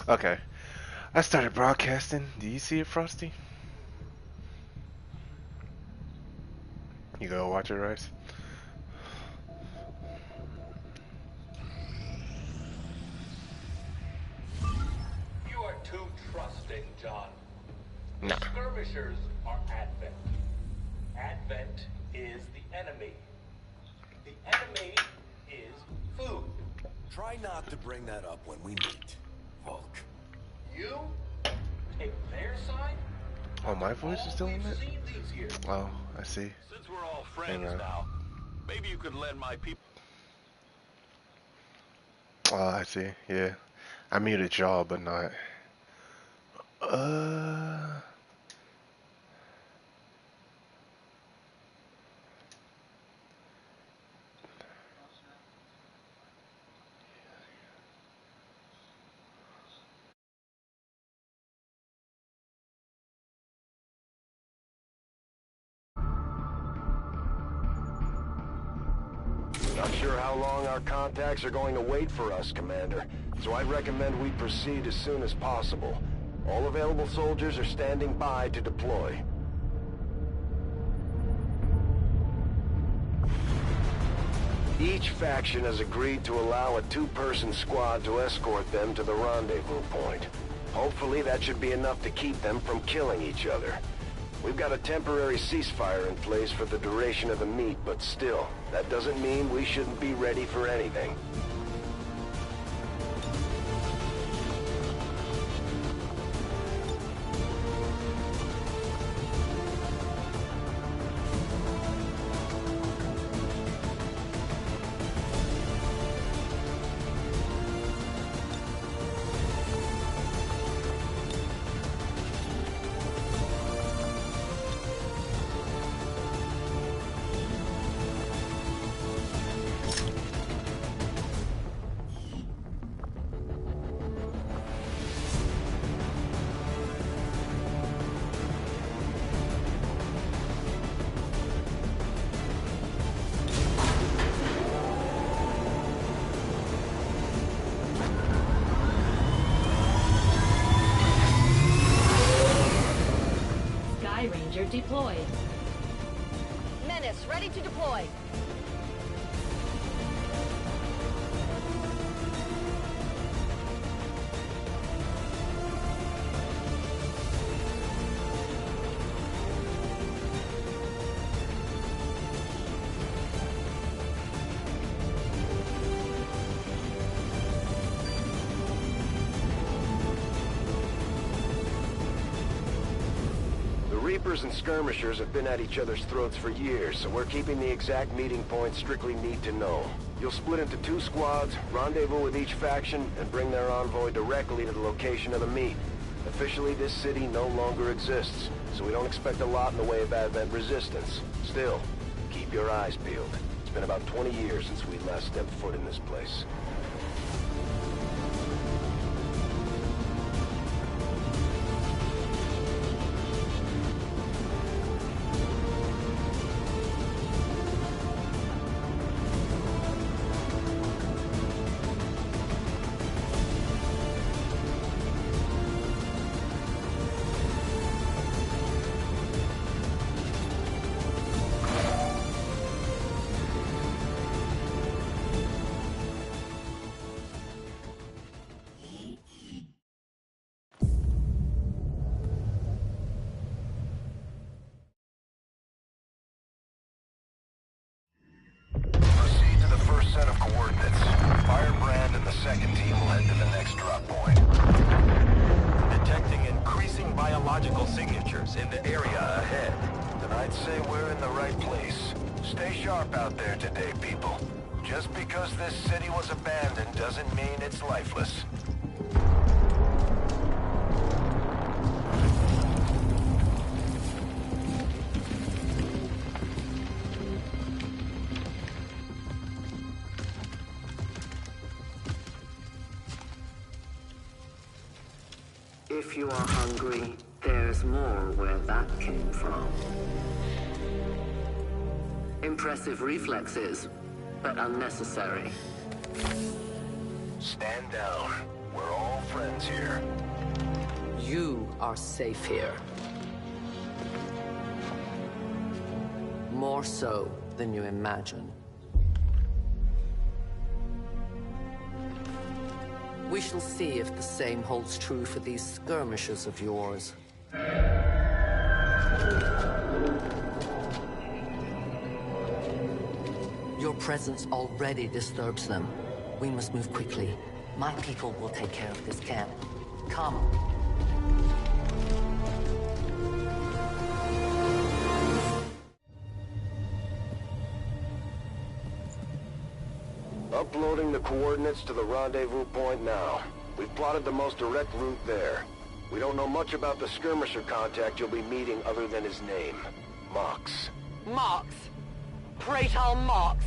Okay. I started broadcasting. Do you see it, Frosty? You go watch it, Rice? You are too trusting, John. Nah. The skirmishers are Advent. Advent is the enemy. The enemy is food. Try not to bring that up when we meet, Hulk. You take their side? Oh, my voice is still in it? Seen these years. Oh, I see. Since we're all Hang friends on. now, maybe you could lend my people. Oh, I see. Yeah. I muted y'all, but not. Not sure how long our contacts are going to wait for us, Commander, so I'd recommend we proceed as soon as possible. All available soldiers are standing by to deploy. Each faction has agreed to allow a two-person squad to escort them to the rendezvous point. Hopefully that should be enough to keep them from killing each other. We've got a temporary ceasefire in place for the duration of the meet, but still, that doesn't mean we shouldn't be ready for anything. Deployed. Menace, ready to deploy. Reapers and skirmishers have been at each other's throats for years, so we're keeping the exact meeting point strictly need to know. You'll split into two squads, rendezvous with each faction, and bring their envoy directly to the location of the meet. Officially, this city no longer exists, so we don't expect a lot in the way of Advent resistance. Still, keep your eyes peeled. It's been about 20 years since we last stepped foot in this place. signatures in the area ahead. Then I'd say we're in the right place. Stay sharp out there today, people. Just because this city was abandoned doesn't mean it's lifeless. If you are hungry, there's more where that came from. Impressive reflexes, but unnecessary. Stand down. We're all friends here. You are safe here. More so than you imagine. We shall see if the same holds true for these skirmishes of yours. Your presence already disturbs them. We must move quickly. My people will take care of this camp. Come. Uploading the coordinates to the rendezvous point now. We've plotted the most direct route there. We don't know much about the skirmisher contact you'll be meeting other than his name. Mox. Mox? Praetal Mox?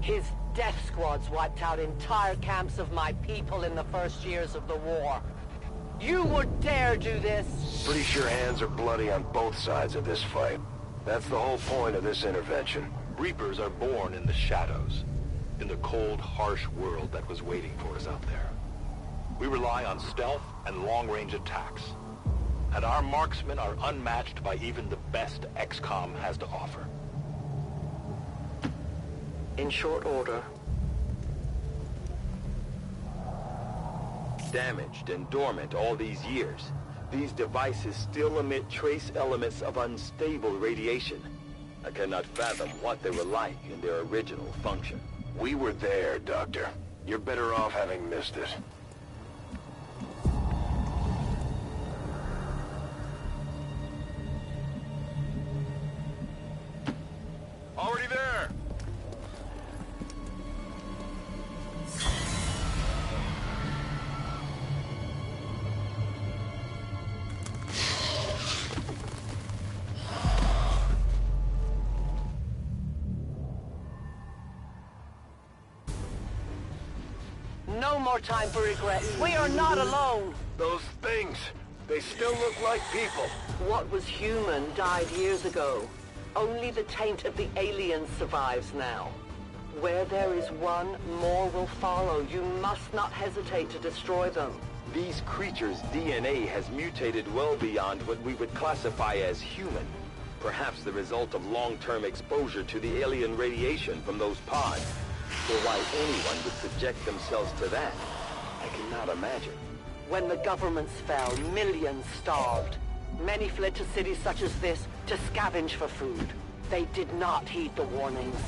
His death squads wiped out entire camps of my people in the first years of the war. You would dare do this? Pretty sure hands are bloody on both sides of this fight. That's the whole point of this intervention. Reapers are born in the shadows, in the cold, harsh world that was waiting for us out there. We rely on stealth and long-range attacks, and our marksmen are unmatched by even the best XCOM has to offer. In short order. Damaged and dormant all these years, these devices still emit trace elements of unstable radiation. I cannot fathom what they were like in their original function. We were there, Doctor. You're better off having missed it. Already there! No more time for regret. We are not alone. Those things, they still look like people. What was human died years ago. Only the taint of the aliens survives now. Where there is one, more will follow. You must not hesitate to destroy them. These creatures' DNA has mutated well beyond what we would classify as human. Perhaps the result of long-term exposure to the alien radiation from those pods. For why anyone would subject themselves to that, I cannot imagine. When the governments fell, millions starved. Many fled to cities such as this to scavenge for food. They did not heed the warnings.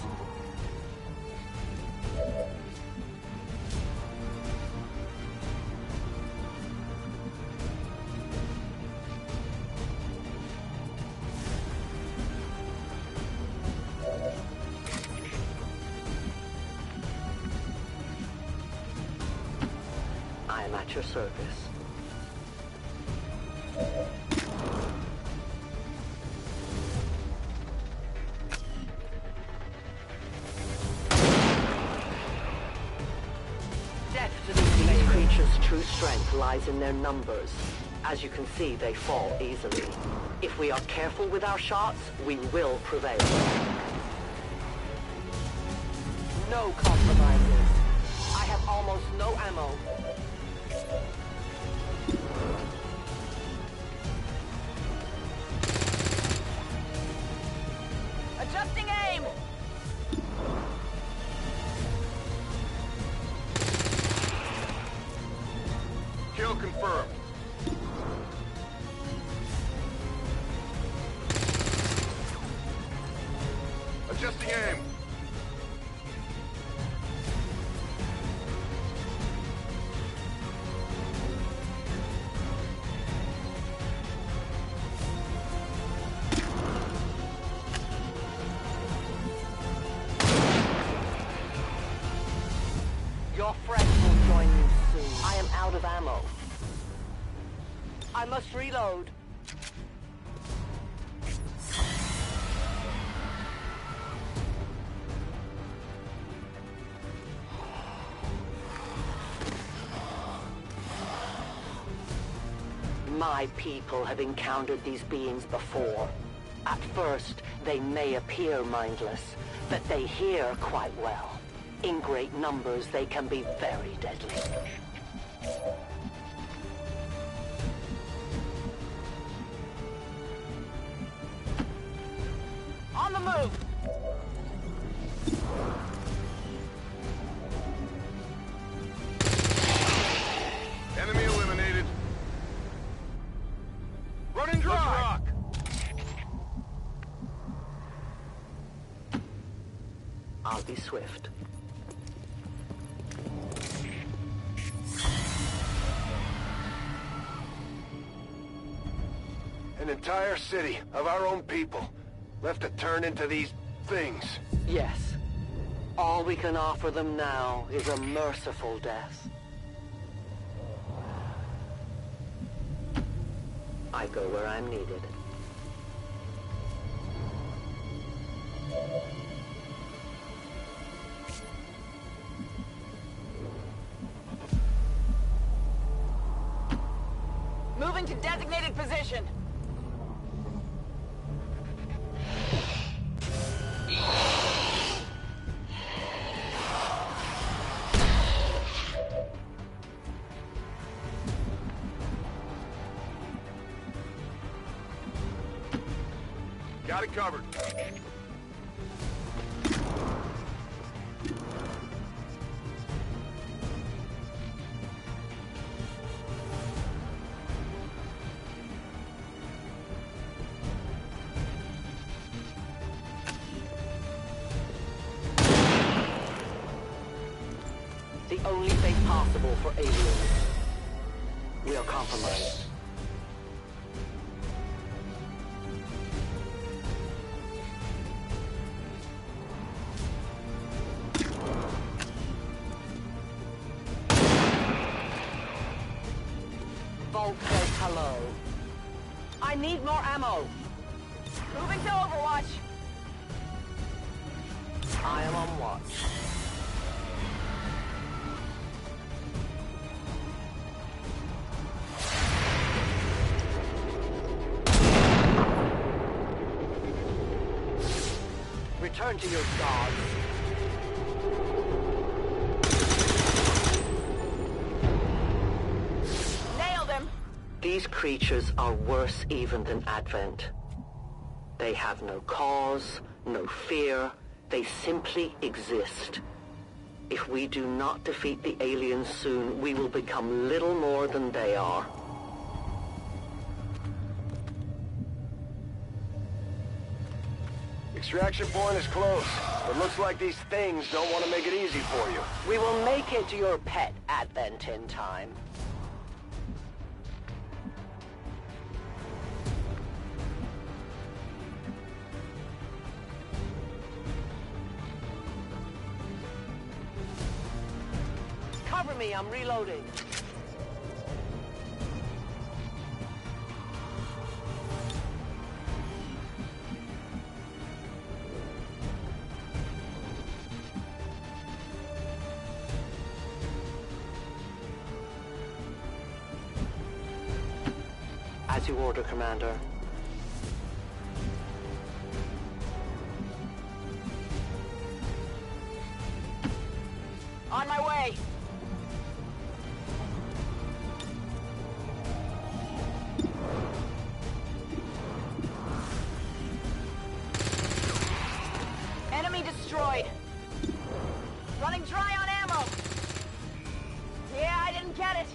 I am at your service. These creatures' true strength lies in their numbers. As you can see, they fall easily. If we are careful with our shots, we will prevail. No compromises. I have almost no ammo. Adjusting aim! Kill confirmed. Adjusting aim. Your friends will join you soon. I am out of ammo. I must reload. My people have encountered these beings before. At first, they may appear mindless, but they hear quite well. In great numbers, they can be very deadly. On the move! Enemy eliminated. Running dry! I'll be swift. An entire city of our own people left to turn into these things. Yes. All we can offer them now is a merciful death. I go where I'm needed. Moving to designated position. Got it covered. The only fate possible for aliens. We are compromised. Volk says hello. I need more ammo. Moving to Overwatch. I am on watch. Return to your gods. Nailed him. These creatures are worse even than Advent. They have no cause, no fear. They simply exist. If we do not defeat the aliens soon, we will become little more than they are. Extraction point is close, but looks like these things don't want to make it easy for you. We will make it to your pet Advent in time. Cover me, I'm reloading. As you order, Commander. On my way. Enemy destroyed. Running dry on ammo. Yeah, I didn't get it.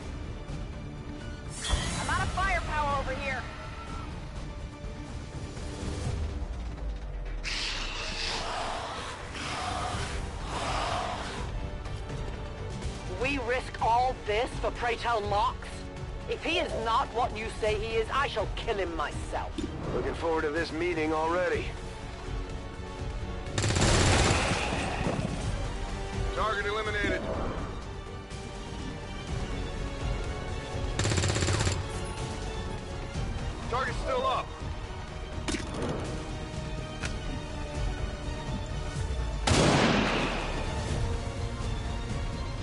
I'm out of firepower over here. We risk all this for pray tell Mox? If he is not what you say he is, I shall kill him myself. Looking forward to this meeting already. Target eliminated. Target's still up.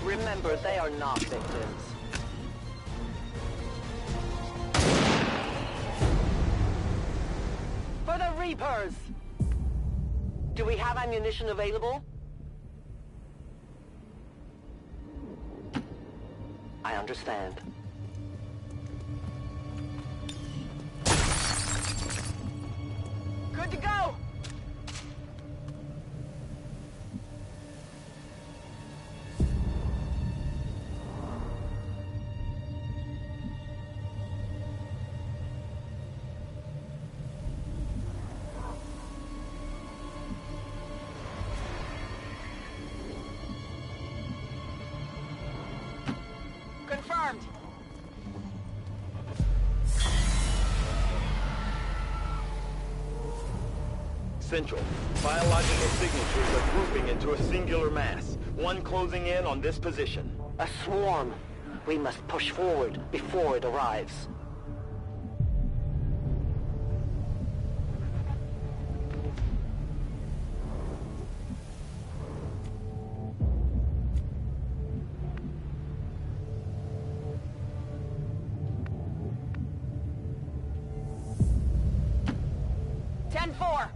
Remember, they are not victims. For the Reapers! Do we have ammunition available? I understand. Good to go! Confirmed. Central. Biological signatures are grouping into a singular mass. One closing in on this position. A swarm. We must push forward before it arrives. Ten-4.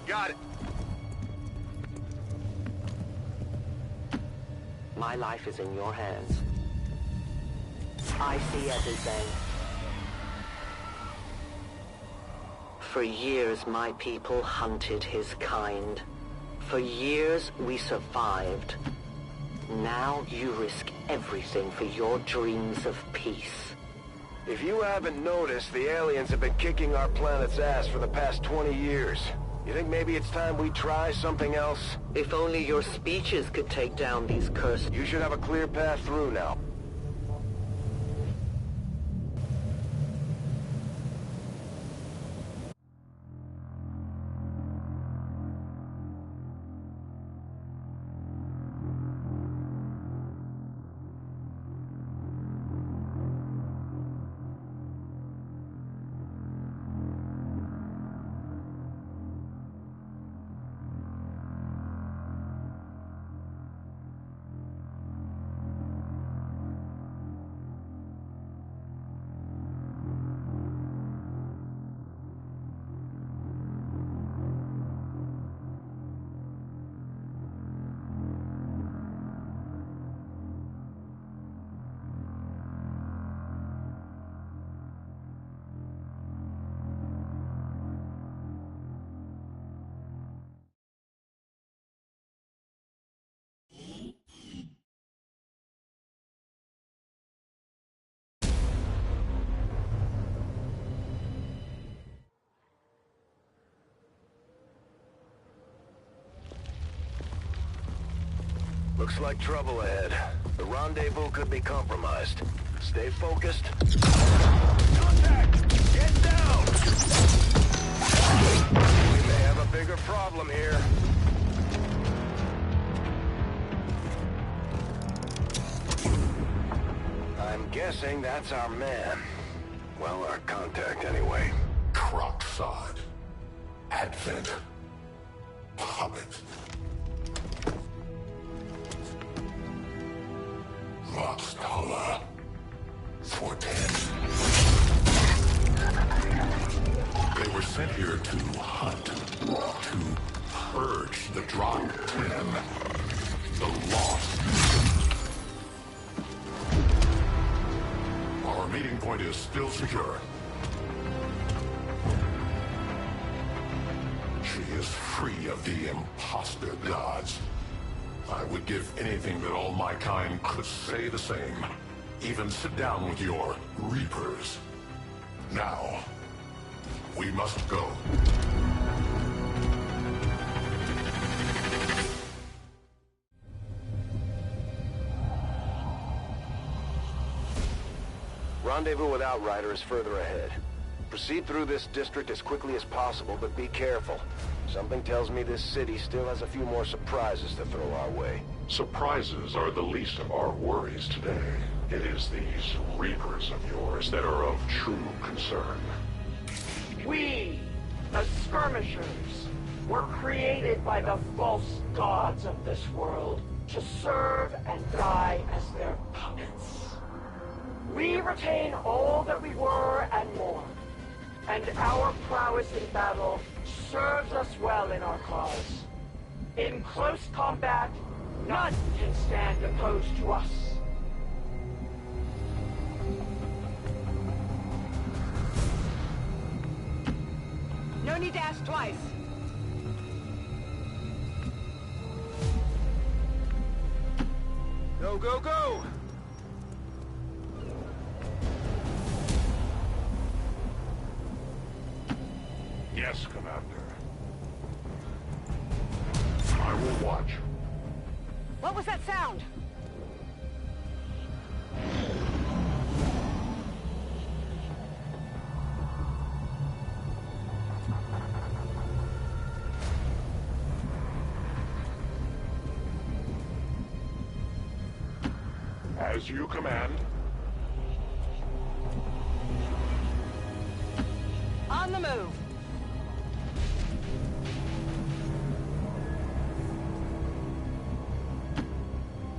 Got it. My life is in your hands. I see everything. For years, my people hunted his kind. For years, we survived. Now you risk everything for your dreams of peace. If you haven't noticed, the aliens have been kicking our planet's ass for the past 20 years. You think maybe it's time we try something else? If only your speeches could take down these curses. You should have a clear path through now. Looks like trouble ahead. The rendezvous could be compromised. Stay focused. Contact! Get down! We may have a bigger problem here. I'm guessing that's our man. Well, our contact anyway. Crocksod. Advent. Hobbit. Roxtala. 410. They were sent here to hunt. To purge the Drop 10. The Lost. Our meeting point is still secure. She is free of the imposter gods. I would give anything that all my kind could say the same. Even sit down with your Reapers. Now, we must go. Rendezvous with Outrider is further ahead. Proceed through this district as quickly as possible, but be careful. Something tells me this city still has a few more surprises to throw our way. Surprises are the least of our worries today. It is these Reapers of yours that are of true concern. We, the Skirmishers, were created by the false gods of this world to serve and die as their puppets. We retain all that we were and more. and our prowess in battle serves us well in our cause. In close combat, none can stand opposed to us. No need to ask twice. Go, go, go! Yes, Commander. I will watch. What was that sound? As you command. On the move.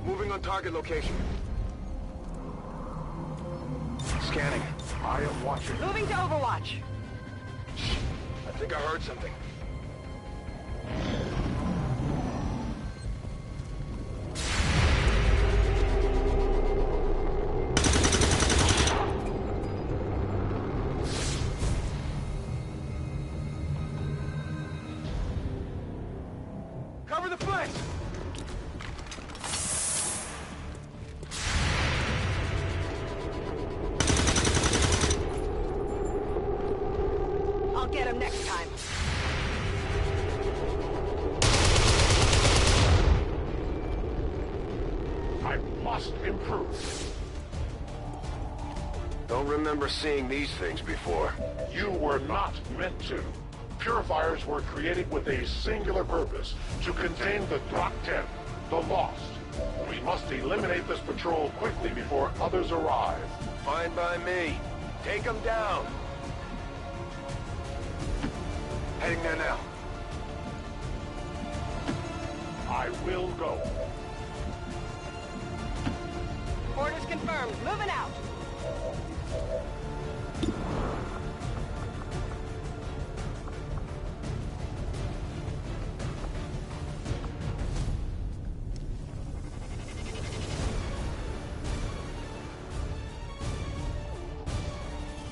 Moving on target location. Scanning. I am watching. Moving to Overwatch. I think I heard something. Cover the flanks! I'll get him next time. I must improve. Don't remember seeing these things before. You were not meant to. Purifiers were created with a singular purpose, to contain the Drop 10, the Lost. We must eliminate this patrol quickly before others arrive. Fine by me. Take them down. Heading there now. I will go. Orders confirmed. Moving out.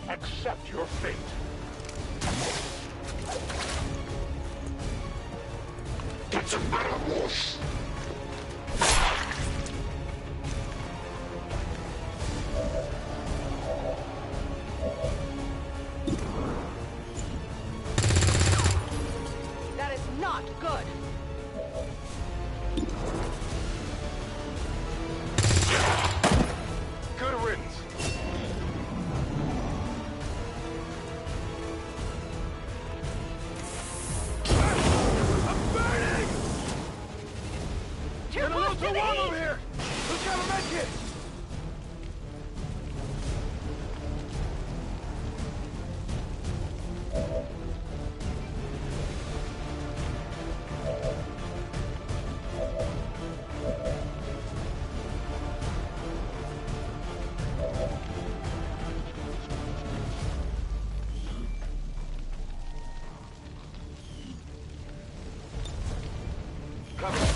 Accept your fate. That's a matter of worse. That is not good. Good riddance. Too close to the heat! Here! Who's got a medkit? Cover.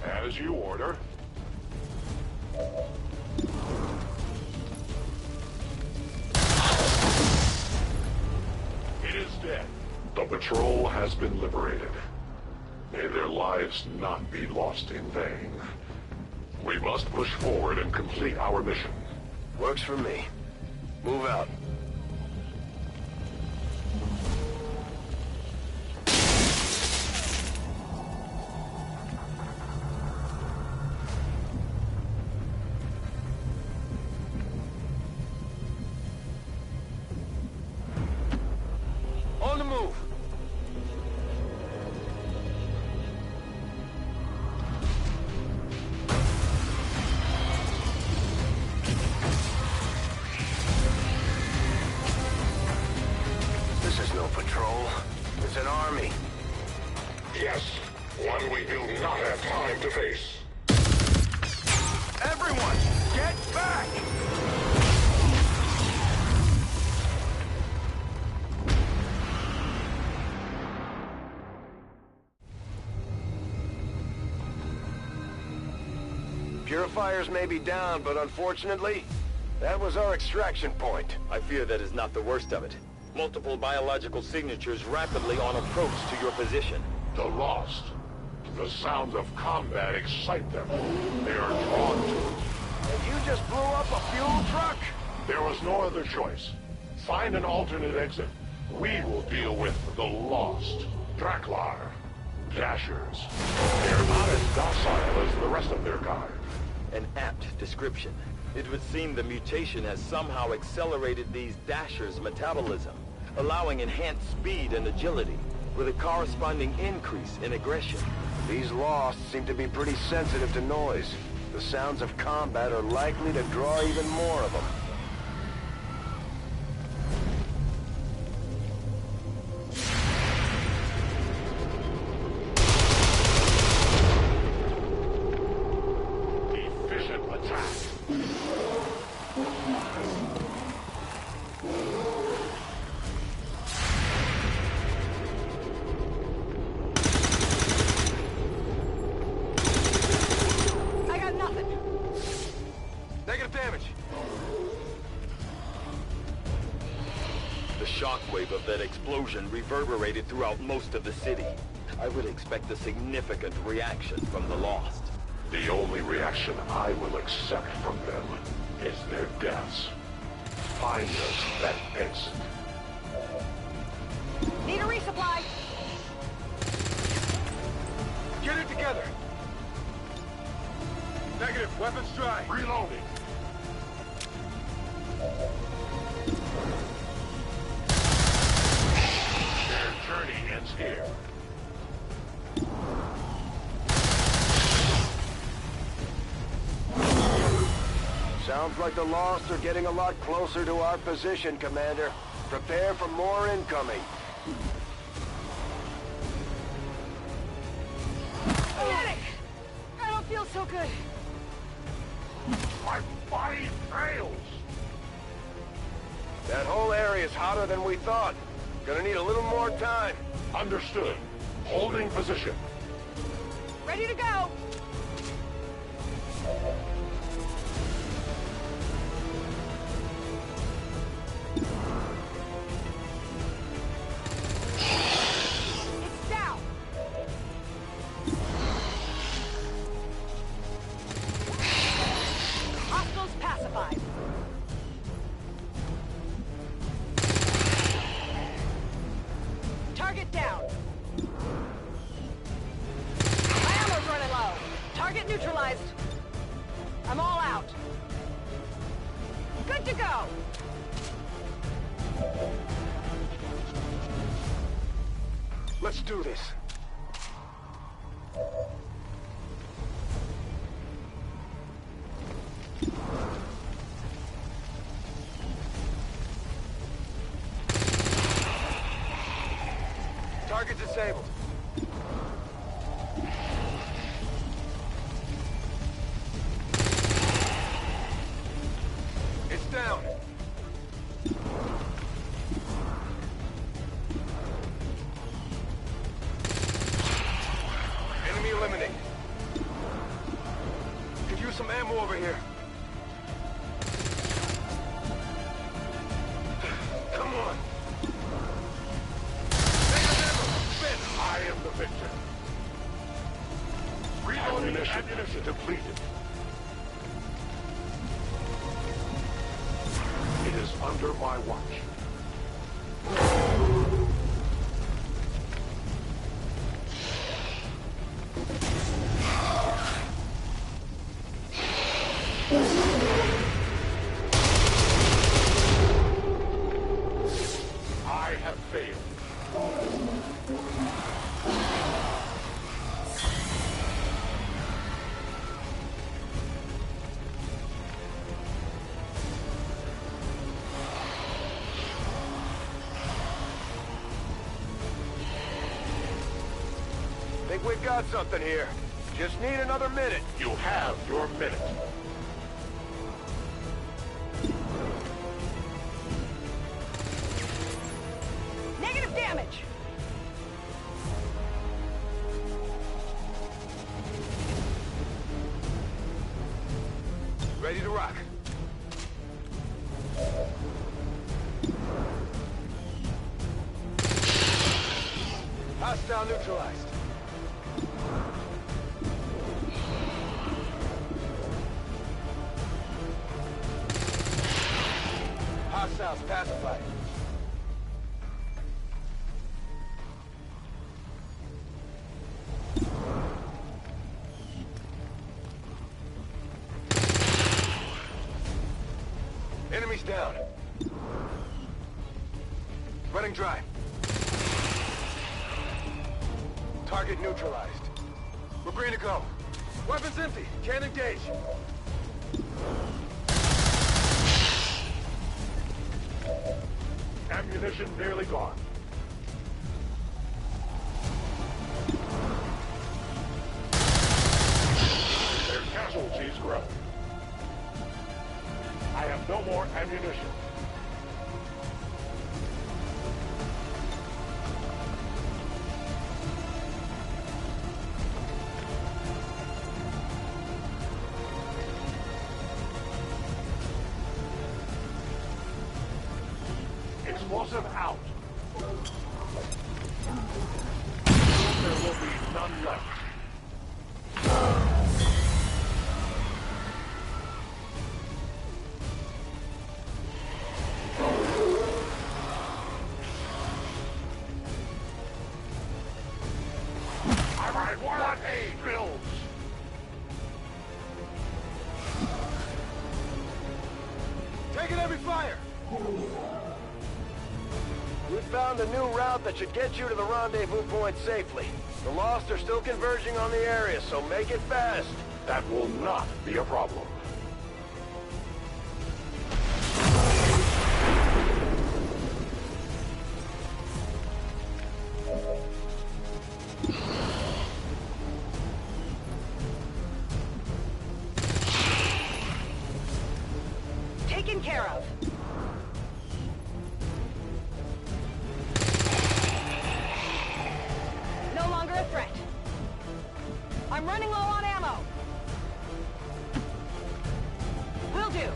As you order. It is dead. The patrol has been liberated. May their lives not be lost in vain. We must push forward and complete our mission. Works for me. Move out. On the move. This is no patrol. It's an army. Yes, one we do not have time to face. Everyone, get back! Purifiers may be down, but unfortunately, that was our extraction point. I fear that is not the worst of it. Multiple biological signatures rapidly on approach to your position. The Lost. The sounds of combat excite them. They are drawn to it. And you just blew up a fuel truck? There was no other choice. Find an alternate exit. We will deal with the Lost. Draklar. Dashers. They're not as docile as the rest of their kind. An apt description. It would seem the mutation has somehow accelerated these Dashers' metabolism, allowing enhanced speed and agility, with a corresponding increase in aggression. These Lost seem to be pretty sensitive to noise. The sounds of combat are likely to draw even more of them. Efficient attack. I got nothing. Negative damage. The shockwave of that explosion reverberated throughout most of the city. I would expect a significant reaction from the Lost. The only reaction I will accept from them is their deaths. Find us that exit. Need a resupply. Get it together. Negative, weapons dry. Reloading. Their journey ends here. Sounds like the Lost are getting a lot closer to our position, Commander. Prepare for more incoming. Medic! I don't feel so good. My body fails. That whole area is hotter than we thought. Gonna need a little more time. Understood. Holding position. Ready to go. It's down. Hostiles pacified. Target down. My ammo's running low. Target neutralized. I'm all out. Good to go. Let's do this. Target disabled. It's down. Enemy eliminated. Could use some ammo over here. Come on. I am the victor. Ammunition depleted. It is under my watch. I have failed. Think we've got something here. Just need another minute. You have your minute. Hostile neutralized. Hostiles pacified. Enemies down. Running dry. Target neutralized. We're green to go. Weapons empty. Can't engage. Ammunition nearly gone. Their casualties grow. I have no more ammunition. Explosive out. There will be none left. I want aid builds. Taking heavy fire. We found a new route that should get you to the rendezvous point safely. The Lost are still converging on the area, so make it fast. That will not be a problem. Taken care of. No longer a threat. I'm running low on ammo. Will do.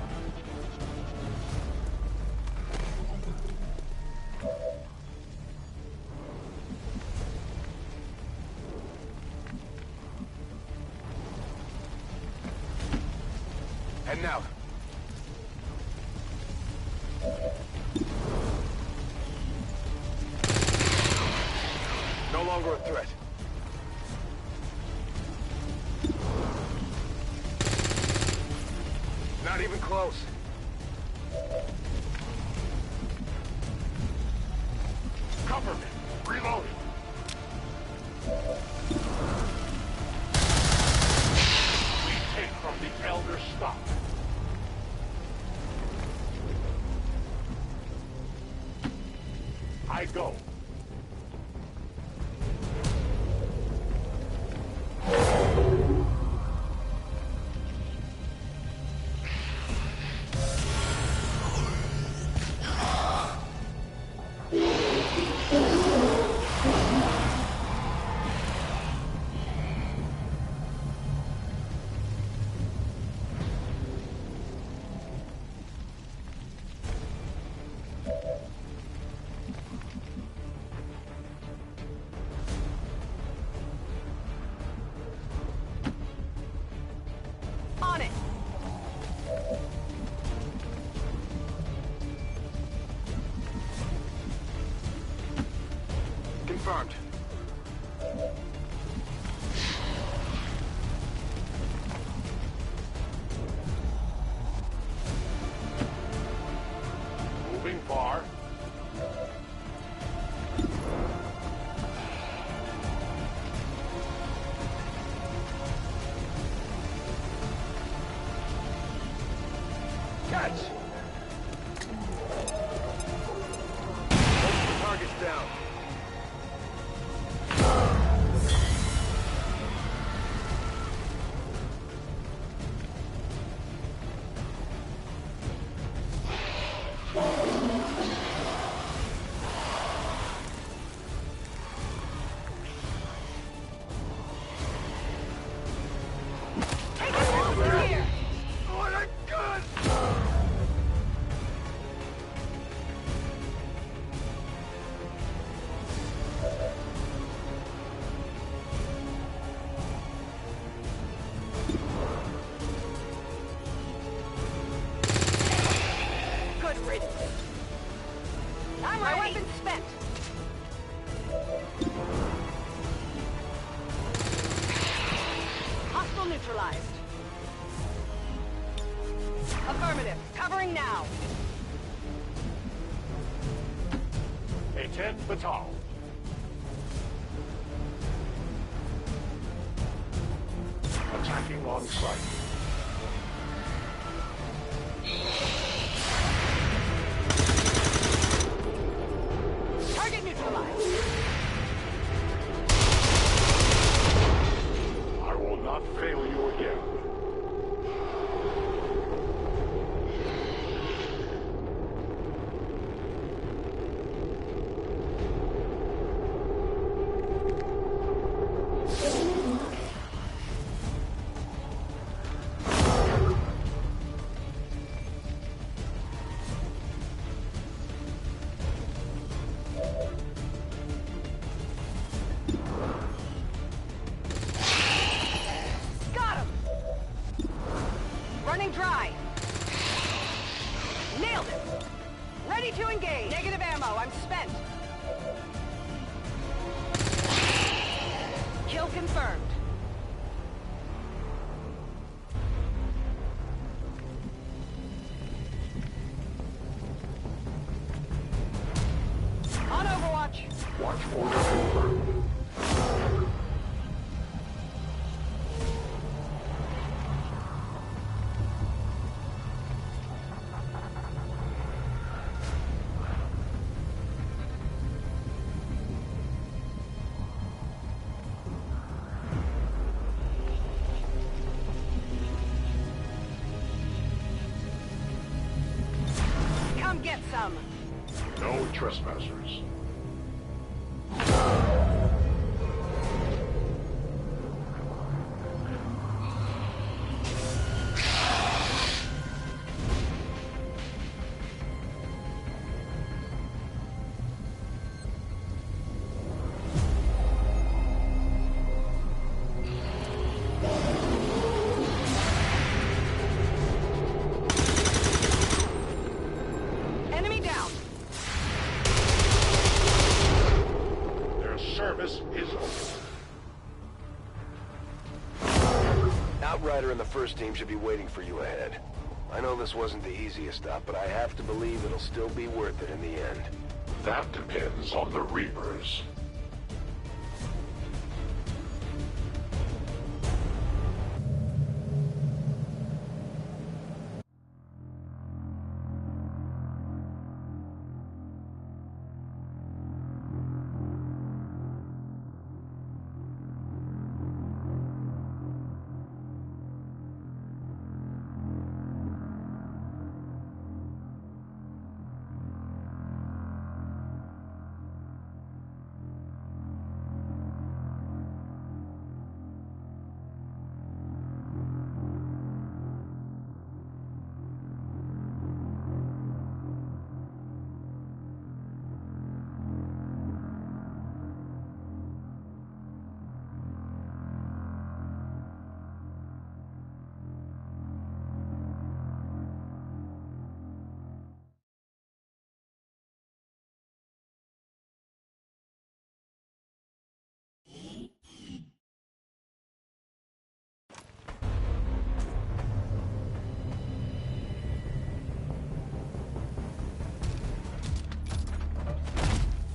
Heading out. No longer a threat. Not even close. Cover me. Reloading. We take from the Elder stock. I go. On it. Confirmed. Moving far. Catch! Most of the target's down. Take it off from here. Oh, that's good! neutralized. Affirmative. Covering now. A-10 Batal. Attacking on sight. Target neutralized. I will not fail you again. Got him. Running dry. Nailed it. Ready to engage. Negative ammo. I'm spent. Kill confirmed. On Overwatch. Watch order confirmed. Come get some. No trespassers. Enemy down. Their service is over. Outrider and the first team should be waiting for you ahead. I know this wasn't the easiest stop, but I have to believe it'll still be worth it in the end. That depends on the Reapers.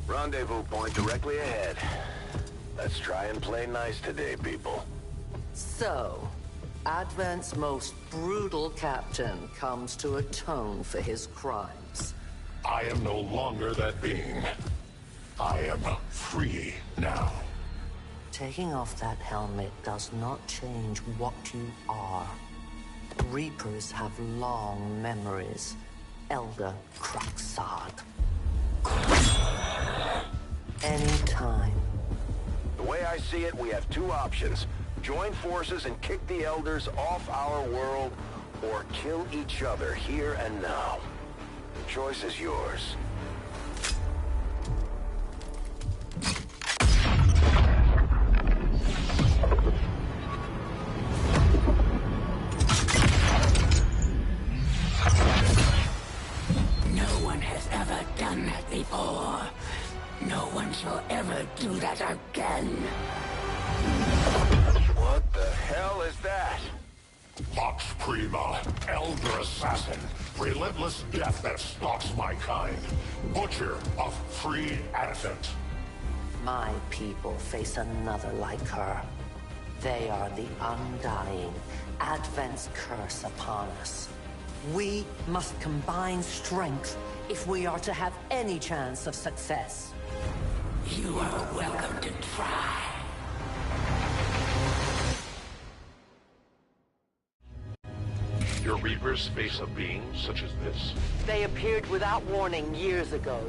Rendezvous point directly ahead. Let's try and play nice today, people. So, Advent's most brutal captain comes to atone for his crimes. I am no longer that being. I am free now. Taking off that helmet does not change what you are. Reapers have long memories. Elder Craxard. Anytime. The way I see it, we have two options. Join forces and kick the Elders off our world, or kill each other here and now. The choice is yours. No one has ever done that before. No one shall ever do that again. What the hell? hell is that? Vox Prima, Elder Assassin, relentless death that stalks my kind, butcher of free Advent. My people face another like her. They are the undying, Advent's curse upon us. We must combine strength if we are to have any chance of success. You are welcome to try. Your Reapers face a being such as this? They appeared without warning years ago.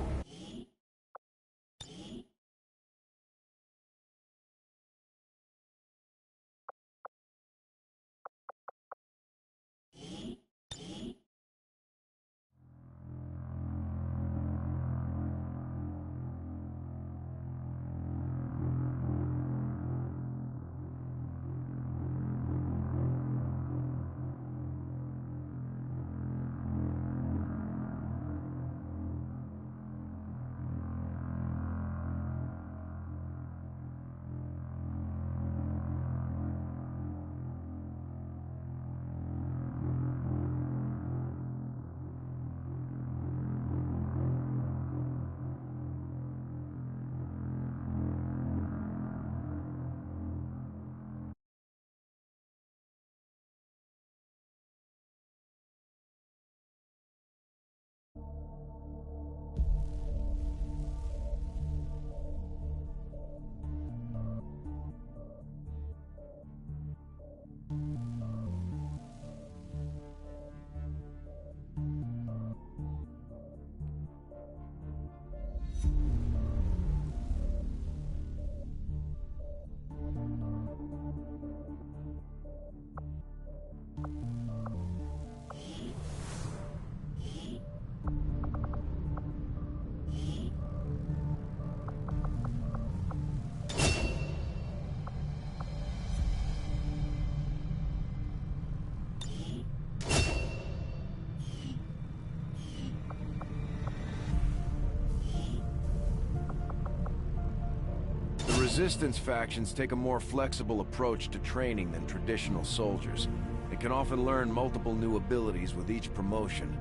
Resistance factions take a more flexible approach to training than traditional soldiers. They can often learn multiple new abilities with each promotion.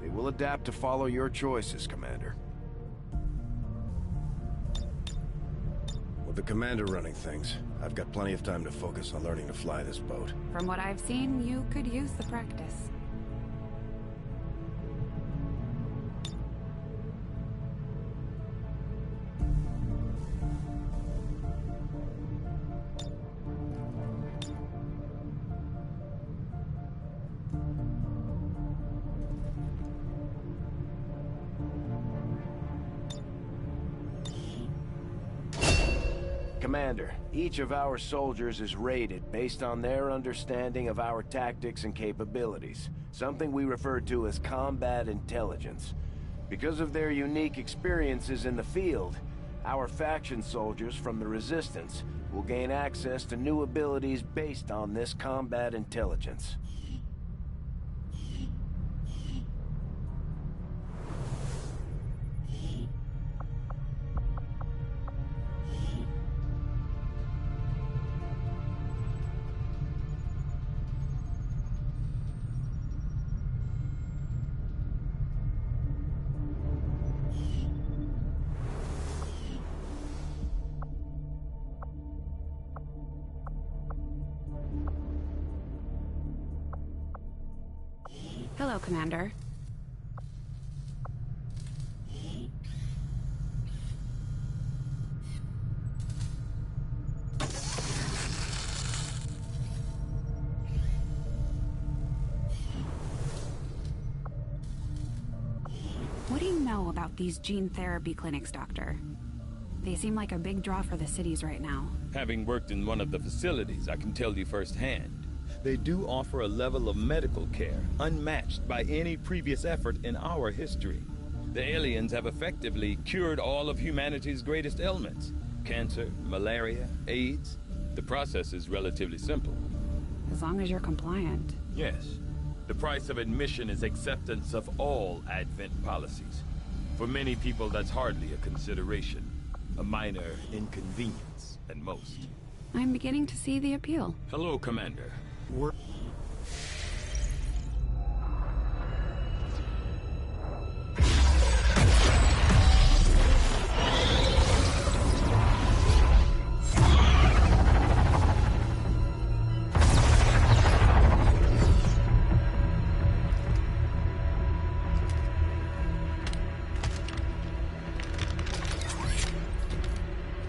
They will adapt to follow your choices, Commander. With the Commander running things, I've got plenty of time to focus on learning to fly this boat. From what I've seen, you could use the practice. Commander, each of our soldiers is rated based on their understanding of our tactics and capabilities, something we refer to as combat intelligence. Because of their unique experiences in the field, our faction soldiers from the Resistance will gain access to new abilities based on this combat intelligence. Hello, Commander. What do you know about these gene therapy clinics, Doctor? They seem like a big draw for the cities right now. Having worked in one of the facilities, I can tell you firsthand. They do offer a level of medical care unmatched by any previous effort in our history. The aliens have effectively cured all of humanity's greatest ailments. Cancer, malaria, AIDS. The process is relatively simple. As long as you're compliant. Yes. The price of admission is acceptance of all Advent policies. For many people, that's hardly a consideration. A minor inconvenience, at most. I'm beginning to see the appeal. Hello, Commander.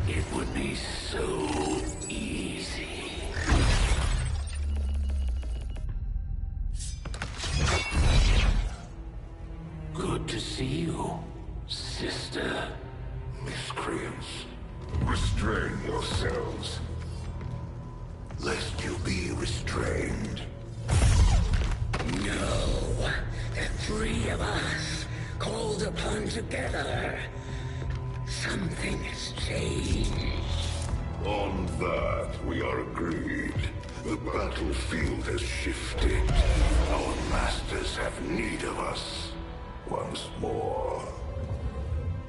It would be so easy. Good to see you, sister. Miscreants, restrain yourselves, lest you be restrained. No, the three of us, called upon together. Something has changed. On that, we are agreed. The battlefield has shifted. Our masters have need of us once more.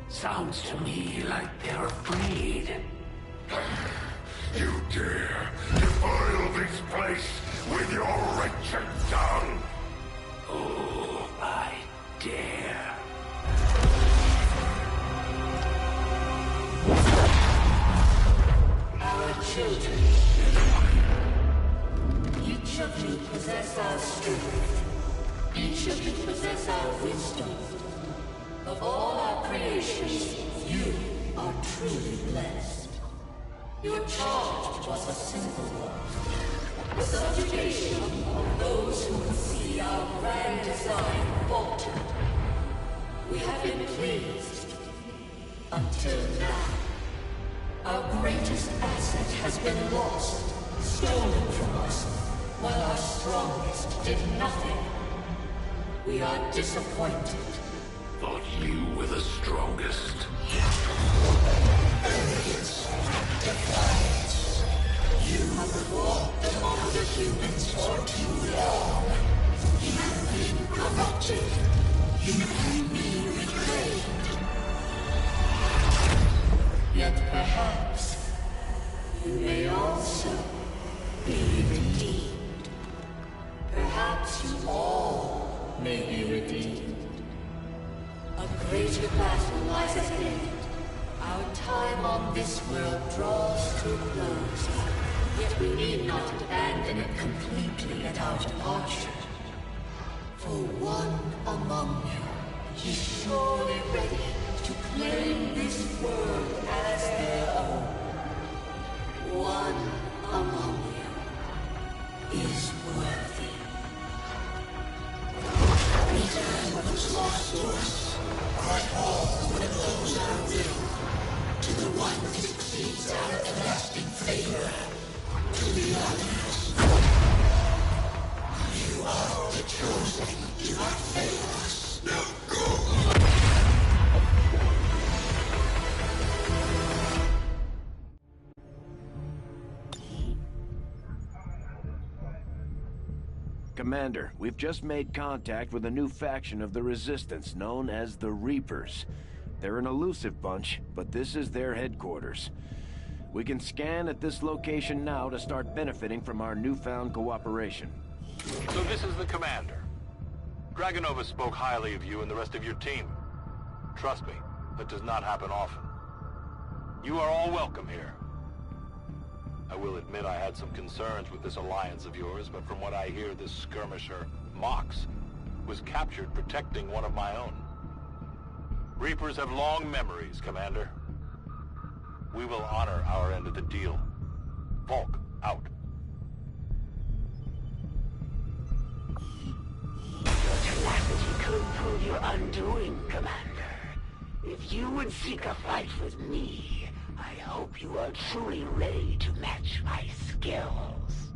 Sounds to me like they're afraid. You dare defile this place with your wretched tongue? Oh, I dare. Our children. Each of you possess our strength. Each of you possess our wisdom. Of all our creations, you are truly blessed. Your charge was a simple one. The subjugation of those who would see our grand design falter. We have been pleased. Until now. Our greatest asset has been lost, stolen from us, while our strongest did nothing. We are disappointed. Thought you were the strongest. Arrogance, defiance. You have walked among the humans for too long. You have been corrupted. You can be reclaimed. Yet perhaps you may also be redeemed. Perhaps you all may be redeemed. A greater battle lies ahead. Our time on this world draws to a close. Yet we need not abandon it completely at our departure. For one among you is surely ready to claim this world as their own. One among you is worthy. Return what was lost to us. Recall what owes our will. To the one that exceeds our everlasting favor. To the others. You are the chosen. Do not fail us. Now go. Commander, we've just made contact with a new faction of the Resistance known as the Reapers. They're an elusive bunch, but this is their headquarters. We can scan at this location now to start benefiting from our newfound cooperation. So this is the commander. Dragonova spoke highly of you and the rest of your team. Trust me, that does not happen often. You are all welcome here. I will admit I had some concerns with this alliance of yours, but from what I hear, this skirmisher, Mox, was captured protecting one of my own. Reapers have long memories, Commander. We will honor our end of the deal. Volk, out. Your tenacity could prove your undoing, Commander. If you would seek a fight with me, I hope you are truly ready to match my skills.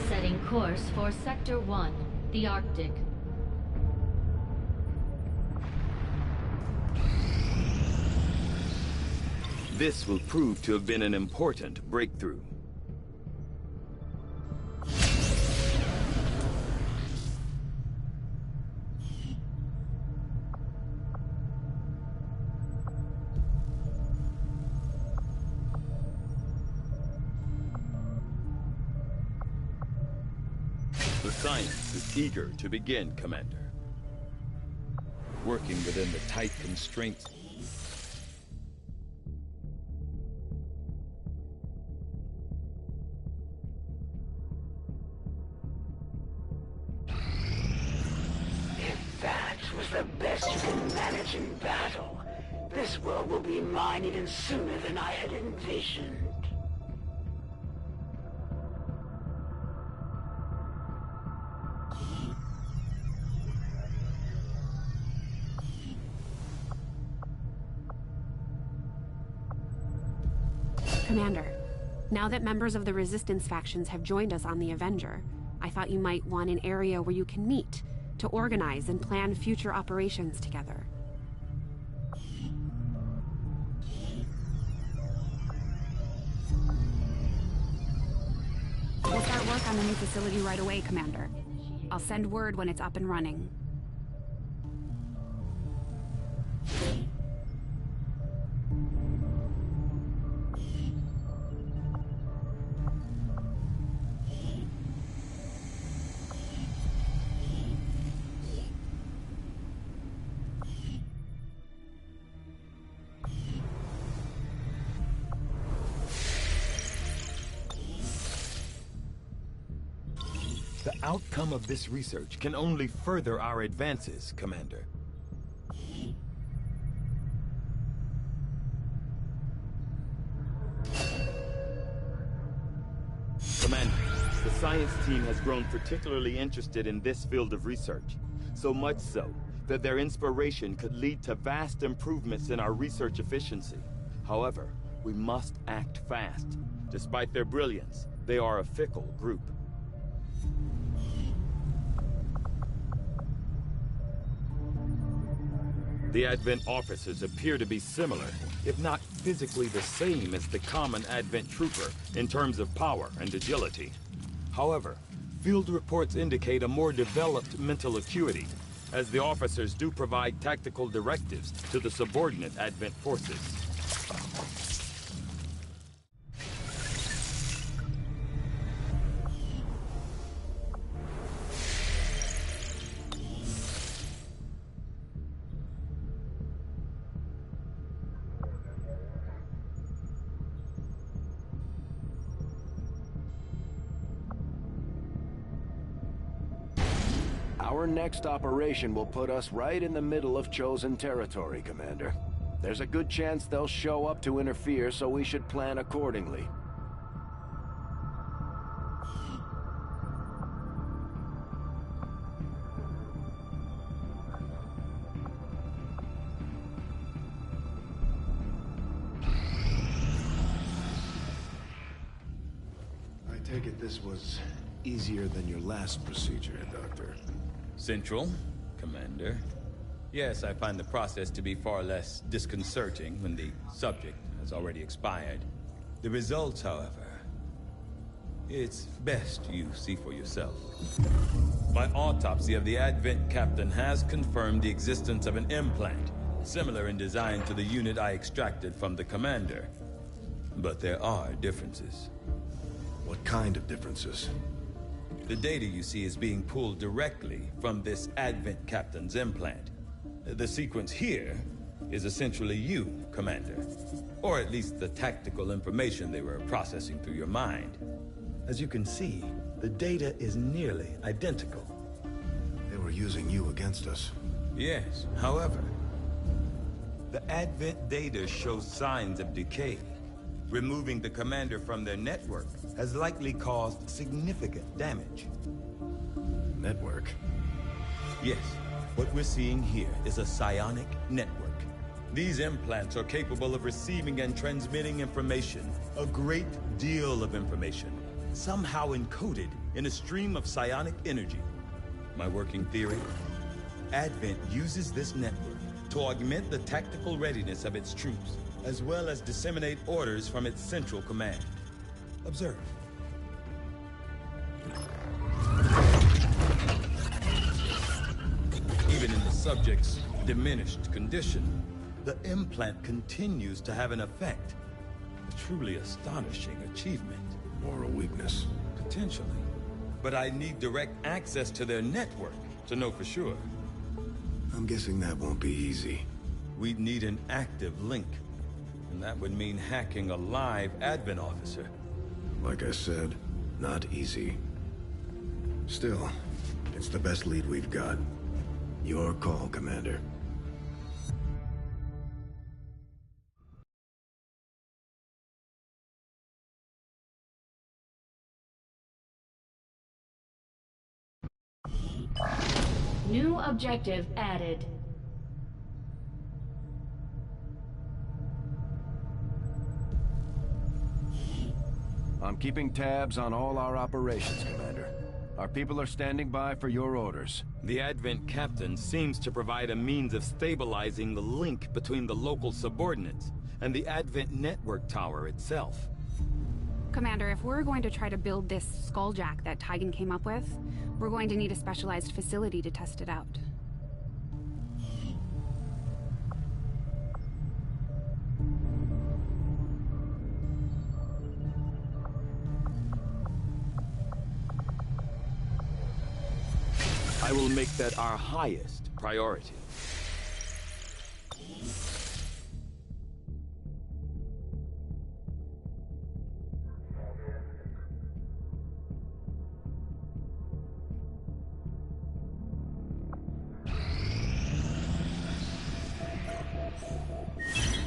Setting course for Sector 1, the Arctic. This will prove to have been an important breakthrough. The science is eager to begin, Commander. Working within the tight constraints. If that was the best you can manage in battle, this world will be mine even sooner than I had envisioned. Commander, now that members of the Resistance factions have joined us on the Avenger, I thought you might want an area where you can meet, to organize and plan future operations together. We'll start work on the new facility right away, Commander. I'll send word when it's up and running. The outcome of this research can only further our advances, Commander. Commander, the science team has grown particularly interested in this field of research. So much so that their inspiration could lead to vast improvements in our research efficiency. However, we must act fast. Despite their brilliance, they are a fickle group. The Advent officers appear to be similar, if not physically the same as the common Advent trooper in terms of power and agility. However, field reports indicate a more developed mental acuity, as the officers do provide tactical directives to the subordinate Advent forces. Our next operation will put us right in the middle of chosen territory, Commander. There's a good chance they'll show up to interfere, so we should plan accordingly. I take it this was easier than your last procedure, Doctor. Central, Commander. Yes, I find the process to be far less disconcerting when the subject has already expired. The results, however, it's best you see for yourself. My autopsy of the Advent captain has confirmed the existence of an implant, similar in design to the unit I extracted from the Commander. But there are differences. What kind of differences? The data you see is being pulled directly from this Advent captain's implant. The sequence here is essentially you, Commander. Or at least the tactical information they were processing through your mind. As you can see, the data is nearly identical. They were using you against us. Yes, however, the Advent data shows signs of decay. Removing the Commander from their network has likely caused significant damage. Network? Yes. What we're seeing here is a psionic network. These implants are capable of receiving and transmitting information, a great deal of information, somehow encoded in a stream of psionic energy. My working theory? Advent uses this network to augment the tactical readiness of its troops, as well as disseminate orders from its central command. Observe. Even in the subject's diminished condition, the implant continues to have an effect. A truly astonishing achievement. Or a weakness. Potentially. But I need direct access to their network to know for sure. I'm guessing that won't be easy. We'd need an active link. And that would mean hacking a live Advent officer. Like I said, not easy. Still, it's the best lead we've got. Your call, Commander. New objective added. I'm keeping tabs on all our operations, Commander. Our people are standing by for your orders. The Advent captain seems to provide a means of stabilizing the link between the local subordinates and the Advent network tower itself. Commander, if we're going to try to build this skulljack that Tygan came up with, we're going to need a specialized facility to test it out. I will make that our highest priority.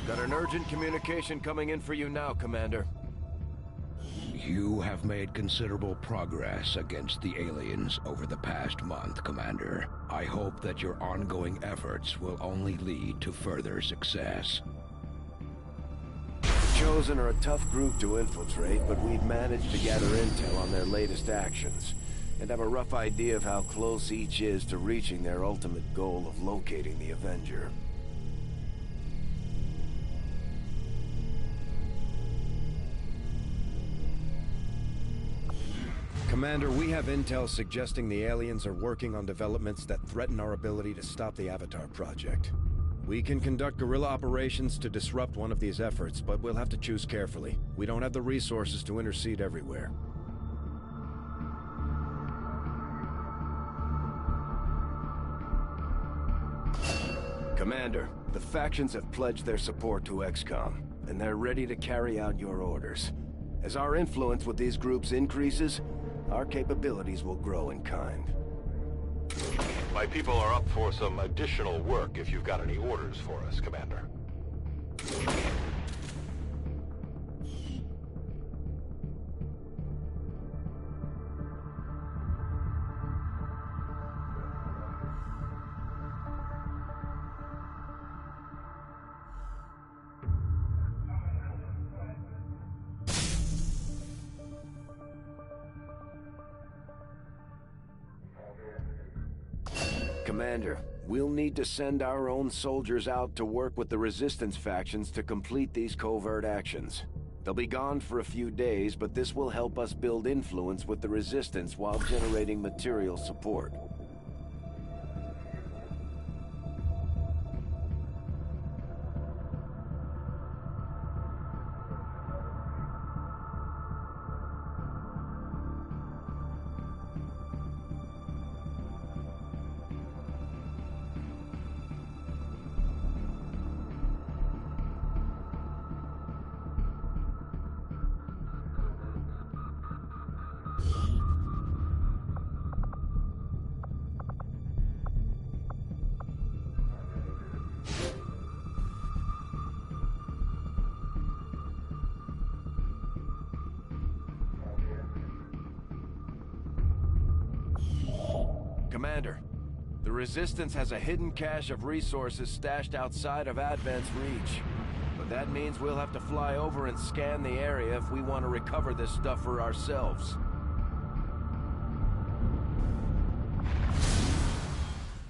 Got an urgent communication coming in for you now, Commander. You have made considerable progress against the aliens over the past month, Commander. I hope that your ongoing efforts will only lead to further success. The Chosen are a tough group to infiltrate, but we've managed to gather intel on their latest actions, and have a rough idea of how close each is to reaching their ultimate goal of locating the Avenger. Commander, we have intel suggesting the aliens are working on developments that threaten our ability to stop the Avatar project. We can conduct guerrilla operations to disrupt one of these efforts, but we'll have to choose carefully. We don't have the resources to intercede everywhere. Commander, the factions have pledged their support to XCOM, and they're ready to carry out your orders. As our influence with these groups increases, our capabilities will grow in kind. My people are up for some additional work if you've got any orders for us, Commander. Commander, we'll need to send our own soldiers out to work with the Resistance factions to complete these covert actions. They'll be gone for a few days, but this will help us build influence with the Resistance while generating material support. Commander, the Resistance has a hidden cache of resources stashed outside of Advent's reach. But that means we'll have to fly over and scan the area if we want to recover this stuff for ourselves.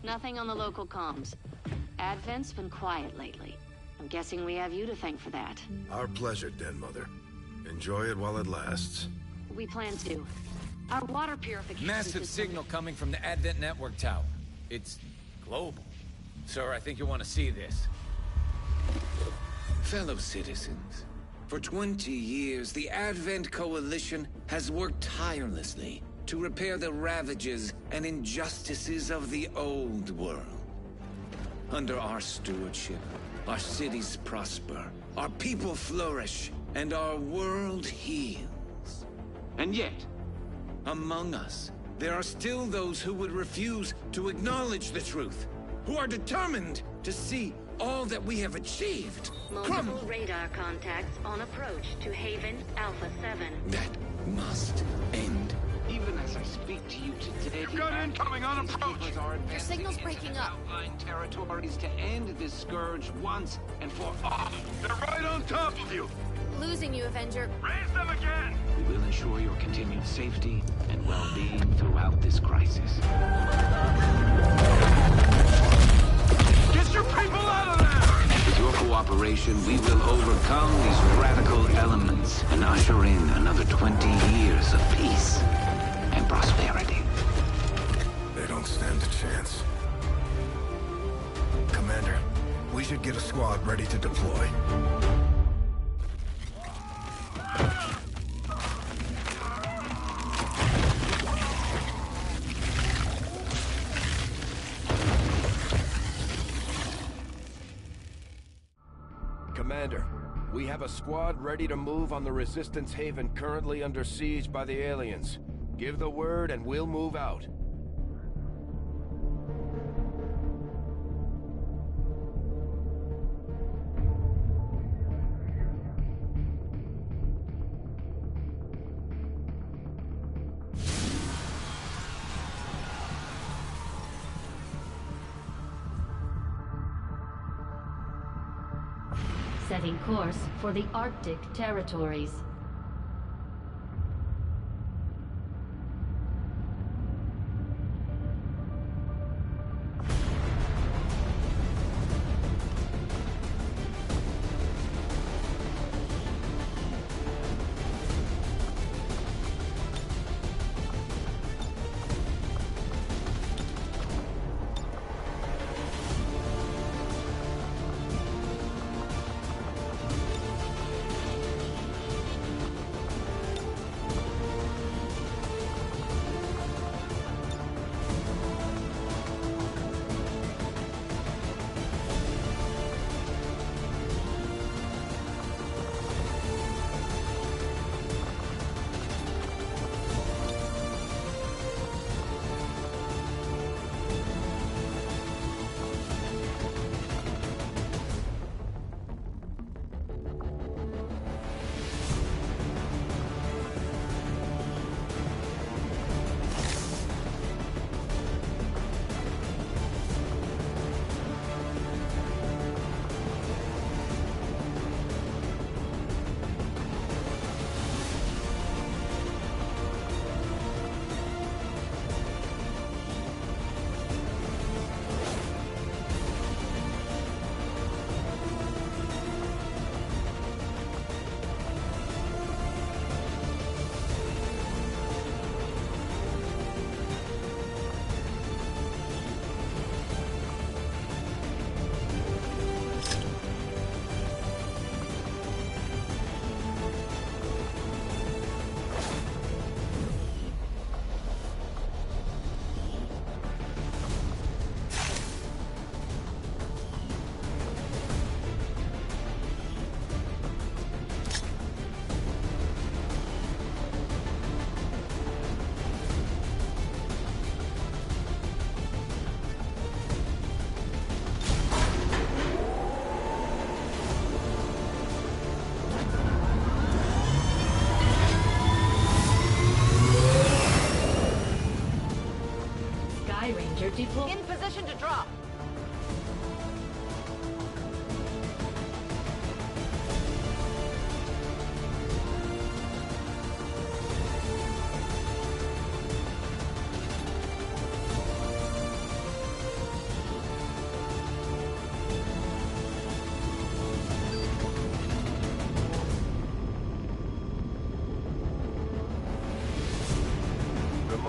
Nothing on the local comms. Advent's been quiet lately. I'm guessing we have you to thank for that. Our pleasure, Den Mother. Enjoy it while it lasts. We plan to. Our water purification Massive system... signal coming from the Advent Network Tower. It's global. Sir, I think you'll want to see this. Fellow citizens, for 20 years, the Advent Coalition has worked tirelessly to repair the ravages and injustices of the old world. Under our stewardship, our cities prosper, our people flourish, and our world heals. And yet, among us, there are still those who would refuse to acknowledge the truth, who are determined to see all that we have achieved. Multiple radar contacts on approach to Haven Alpha 7. That must end. Even as I speak to you today, You've got incoming on approach. Your signal's breaking up. Outlying territories to end this scourge once and for all. They're right on top of you. Losing you, Avenger. Raise them again. We will ensure your continued safety and well-being throughout this crisis. Get your people out of there! With your cooperation, we will overcome these radical elements and usher in another 20 years of peace and prosperity. They don't stand a chance. Commander, we should get a squad ready to deploy. Commander, we have a squad ready to move on the Resistance Haven currently under siege by the aliens. Give the word and we'll move out. Setting course for the Arctic territories. In position to drop.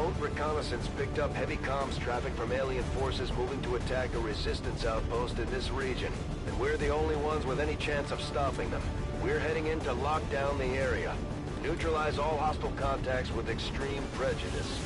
Remote reconnaissance picked up heavy comms traffic from alien forces moving to attack a resistance outpost in this region. And we're the only ones with any chance of stopping them. We're heading in to lock down the area. Neutralize all hostile contacts with extreme prejudice.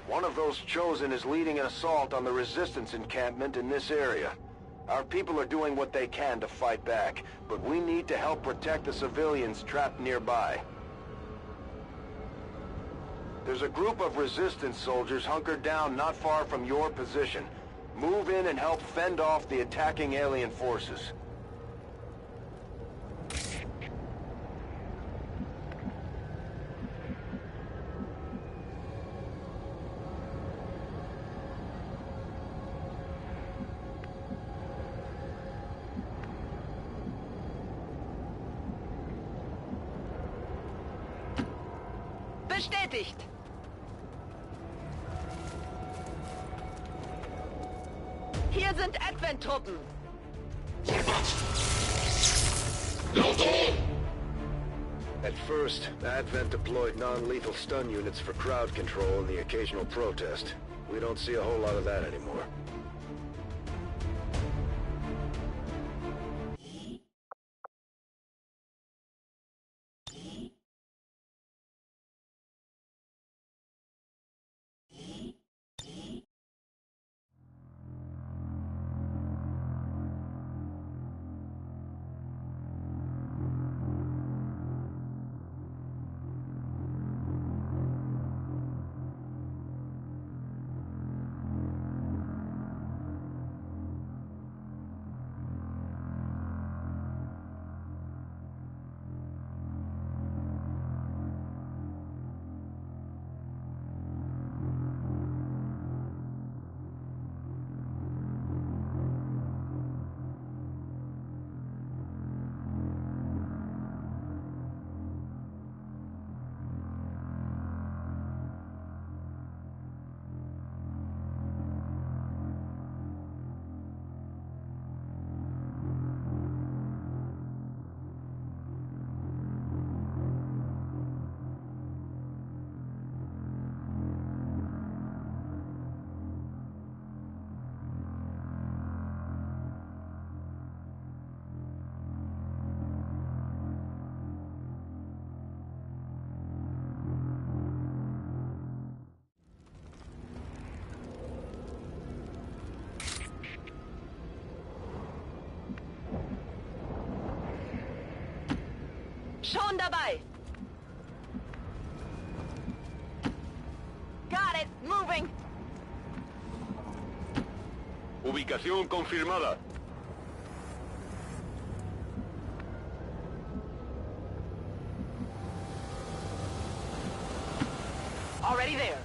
One of those chosen is leading an assault on the resistance encampment in this area. Our people are doing what they can to fight back, but we need to help protect the civilians trapped nearby. There's a group of resistance soldiers hunkered down not far from your position. Move in and help fend off the attacking alien forces. Bestätigt! Hier sind Advent-Truppen! At first, Advent deployed non-lethal stun units for crowd control and the occasional protest. We don't see a whole lot of that anymore. Schon dabei! Got it! Moving! Ubicación confirmada. Already there.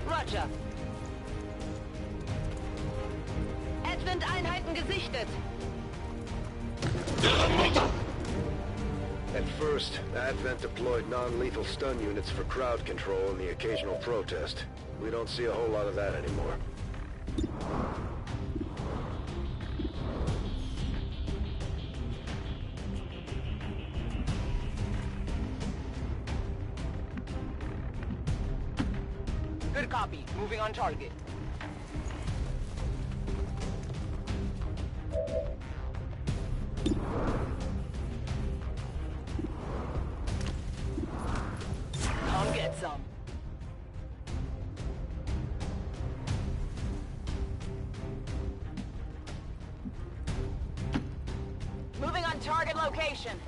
Roger. First, Advent deployed non-lethal stun units for crowd control and the occasional protest. We don't see a whole lot of that anymore. Good copy. Moving on target. Come get some. Moving on target location.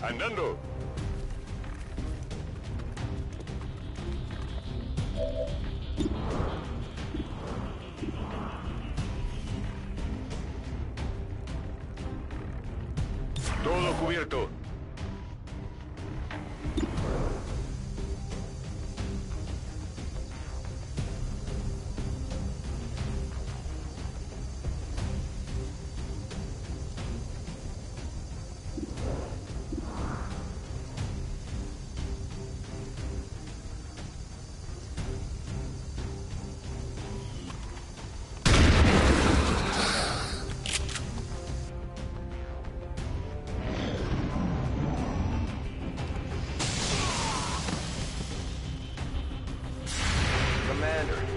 Andando. Todo cubierto.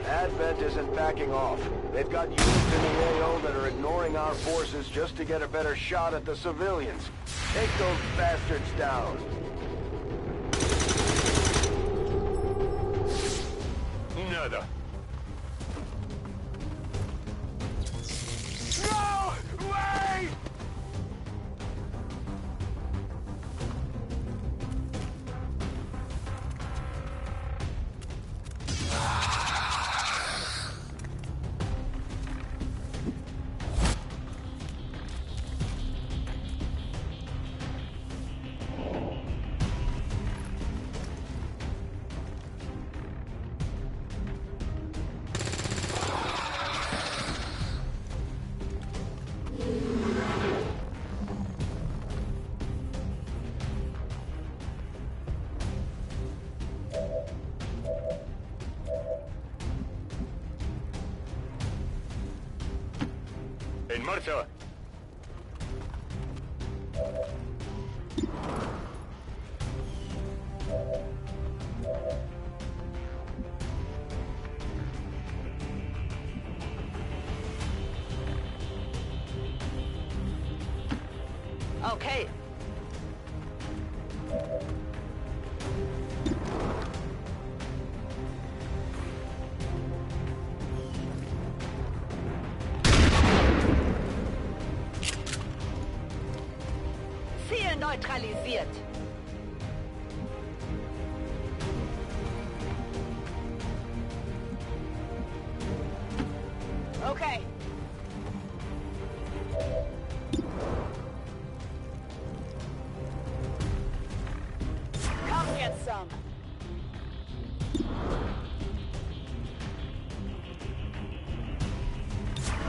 Advent isn't backing off. They've got units in the AO that are ignoring our forces just to get a better shot at the civilians. Take those bastards down. Nada. No! Wait! En marcha. Okay. Ziel neutralisiert. Okay. Come get some.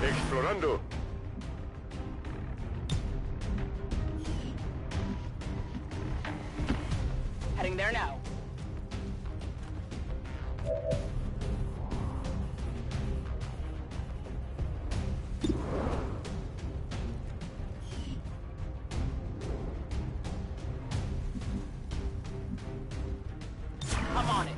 Explorando. Heading there now. I'm on it.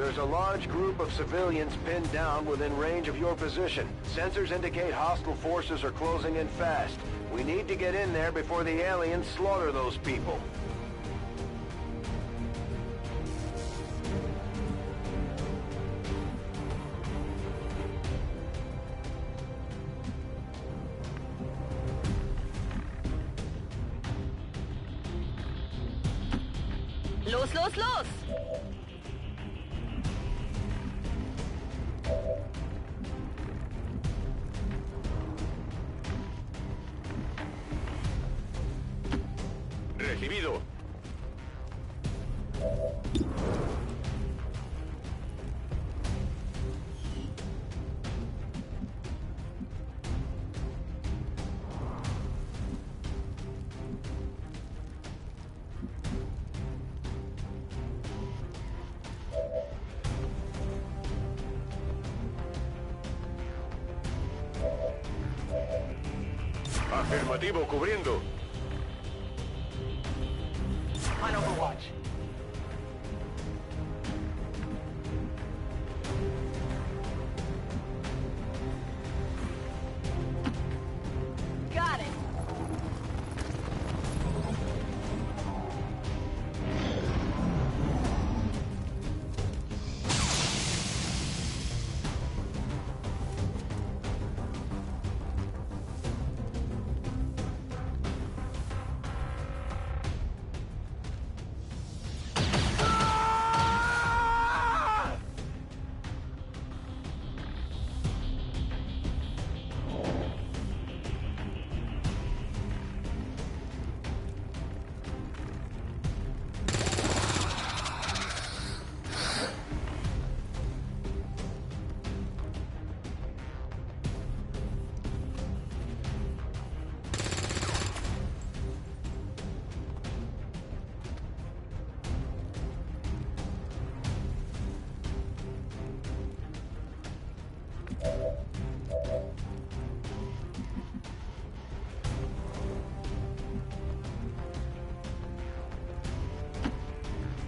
There's a large group of civilians pinned down within range of your position. Sensors indicate hostile forces are closing in fast. We need to get in there before the aliens slaughter those people. Los, los, los! Recibido. Afirmativo, cubriendo. On Overwatch. Got it.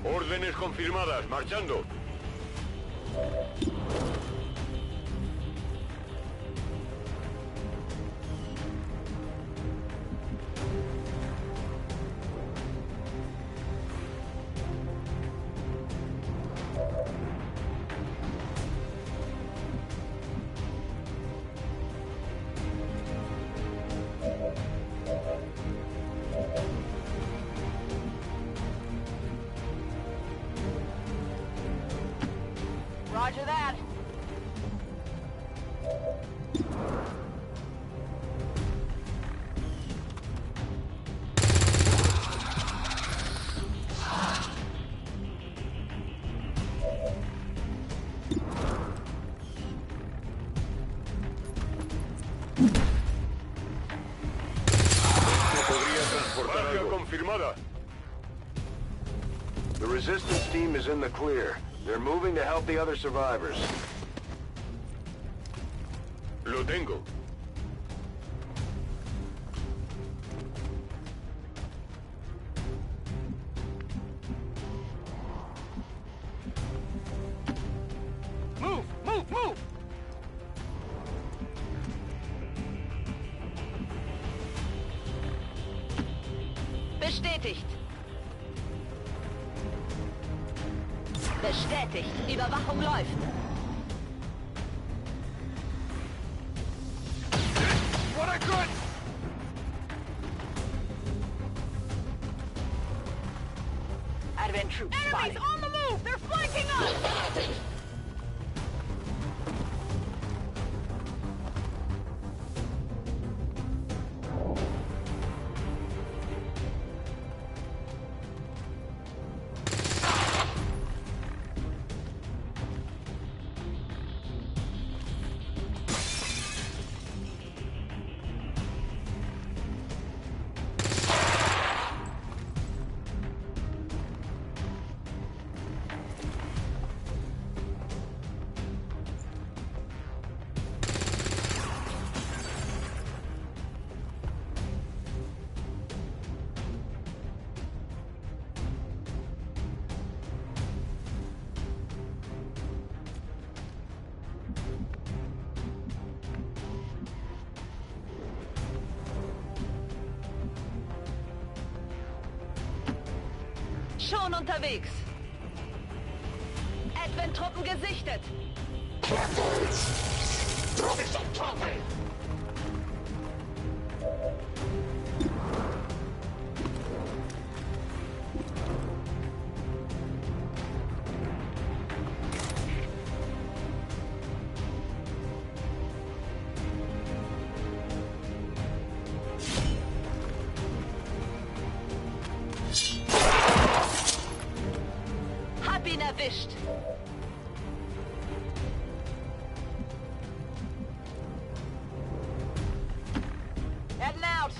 Órdenes confirmadas, marchando. Roger that. Marca confirmada. The resistance team is in the clear. They're moving to help the other survivors. Lo tengo. Move, move, move! Bestätigt. Bestätigt. Überwachung läuft. What I could! Advent troops spotted. Enemies on the move! They're flanking us! Schon unterwegs. Advent-Truppen gesichtet. Hab ihn erwischt. Heading out.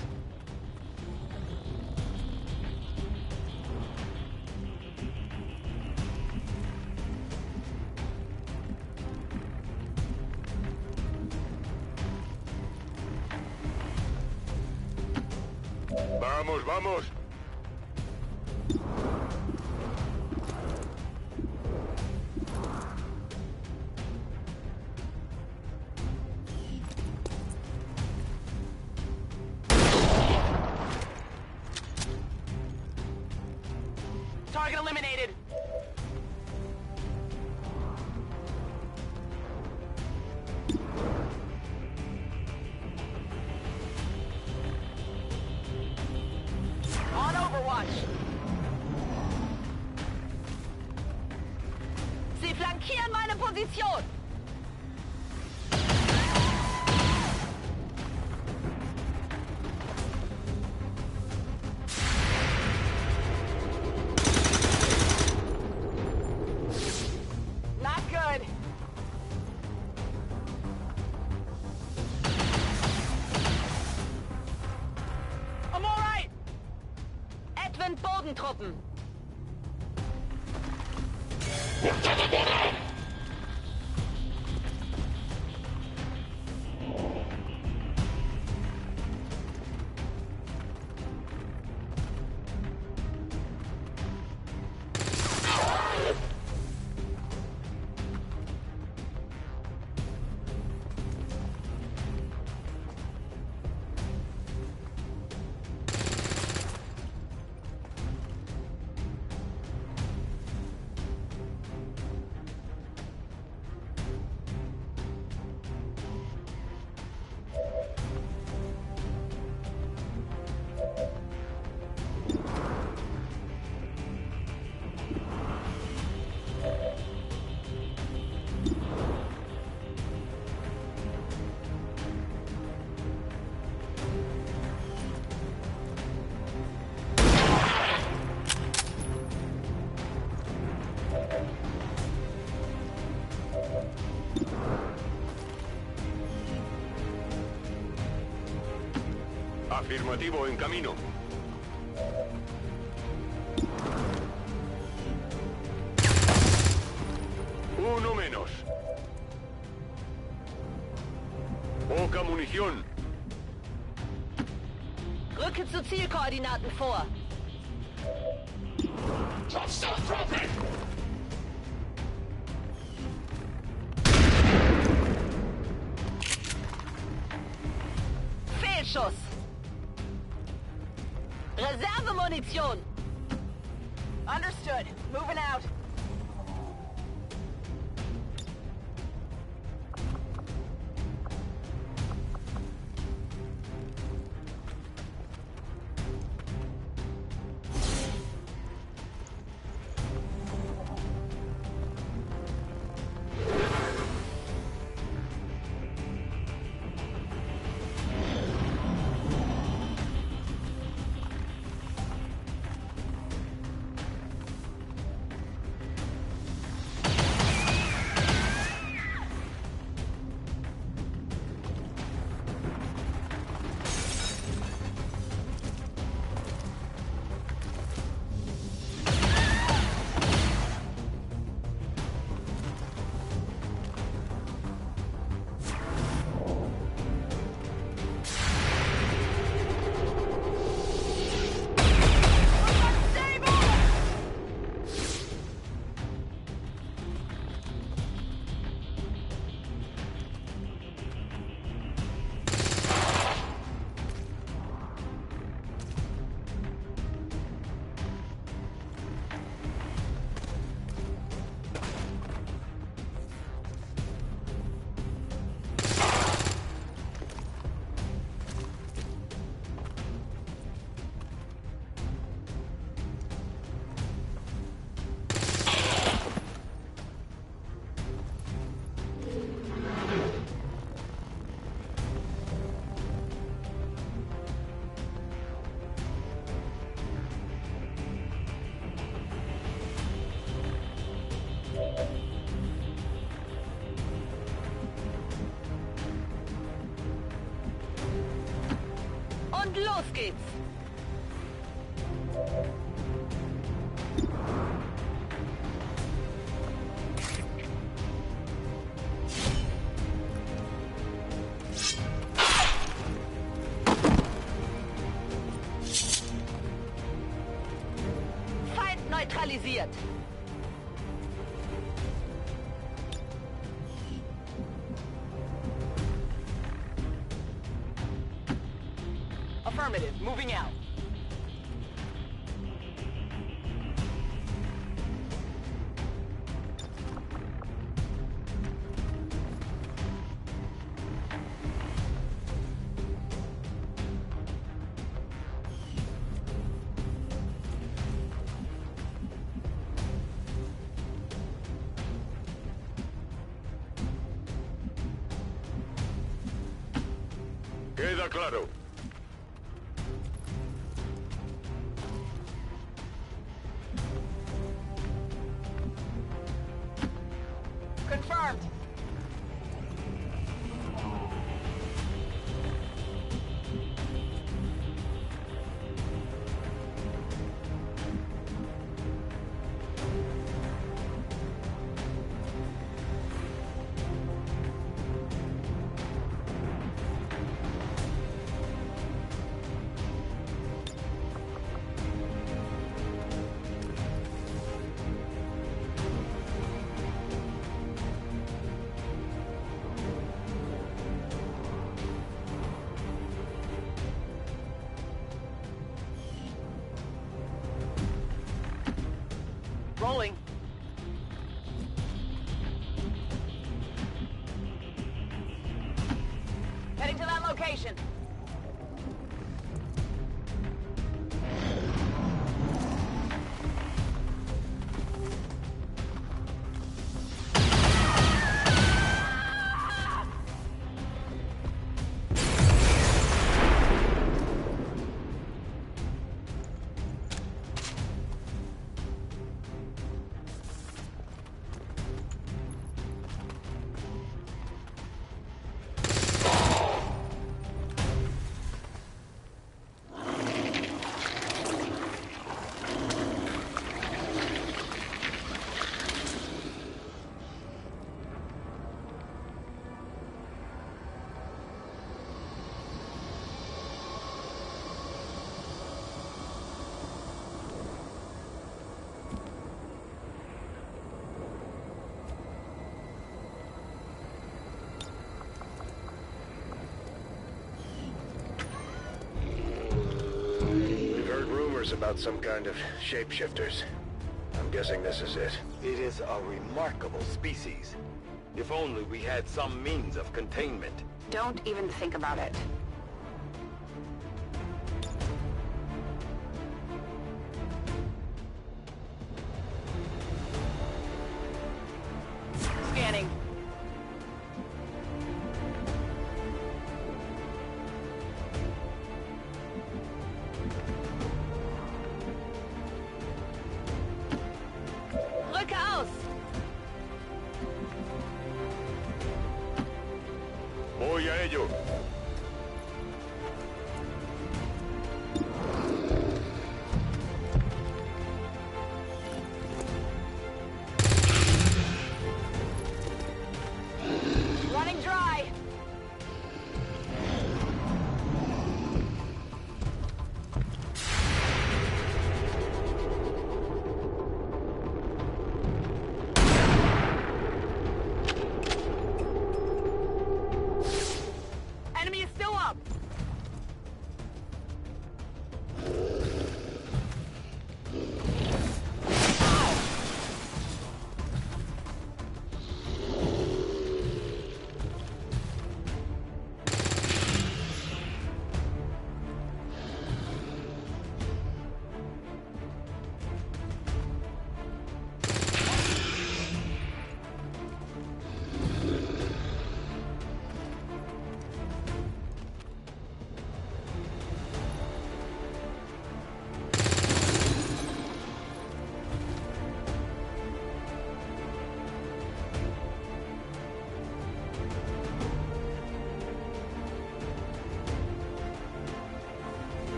Vamos, vamos. Target eliminated. On Overwatch. Sie flankieren meine Position. Not good. I'm all right. Advent-Bodentruppen. Afirmativo, en camino. Uno menos. Poca munición. Rücke zu Zielkoordinaten vor. Fehlschuss. Reservemunition. Understood. Moving out. Und los geht's! Feind neutralisiert! Affirmative, moving out. Queda claro. Confirmed. Rolling. Heading to that location. About some kind of shapeshifters. I'm guessing this is it. It is a remarkable species. If only we had some means of containment. Don't even think about it. Scanning. Look out! Voy a ello. Running dry.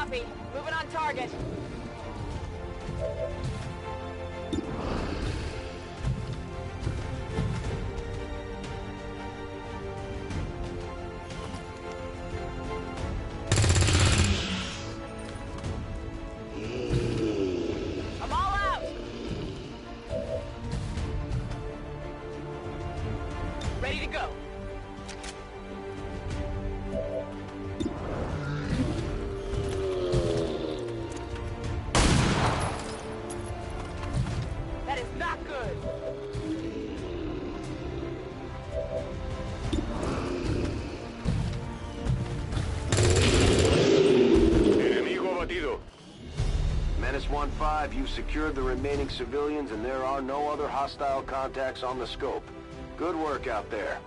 Copy. Moving on target. I'm all out. Ready to go. That is not good. Enemigo abatido. Menace 1-5, you secured the remaining civilians and there are no other hostile contacts on the scope. Good work out there.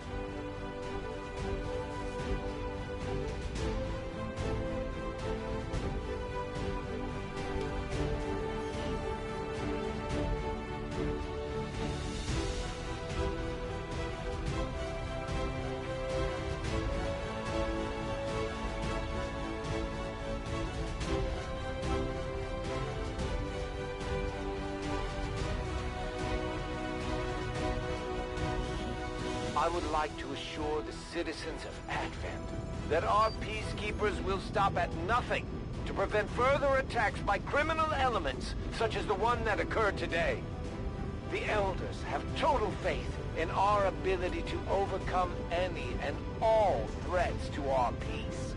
I would like to assure the citizens of Advent that our peacekeepers will stop at nothing to prevent further attacks by criminal elements such as the one that occurred today. The Elders have total faith in our ability to overcome any and all threats to our peace.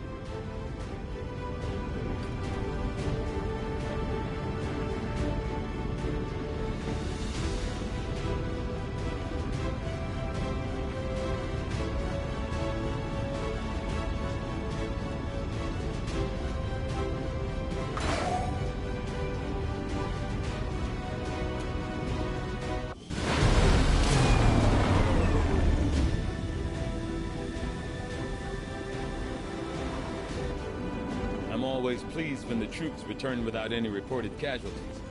I'm always pleased when the troops return without any reported casualties.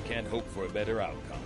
Can't hope for a better outcome.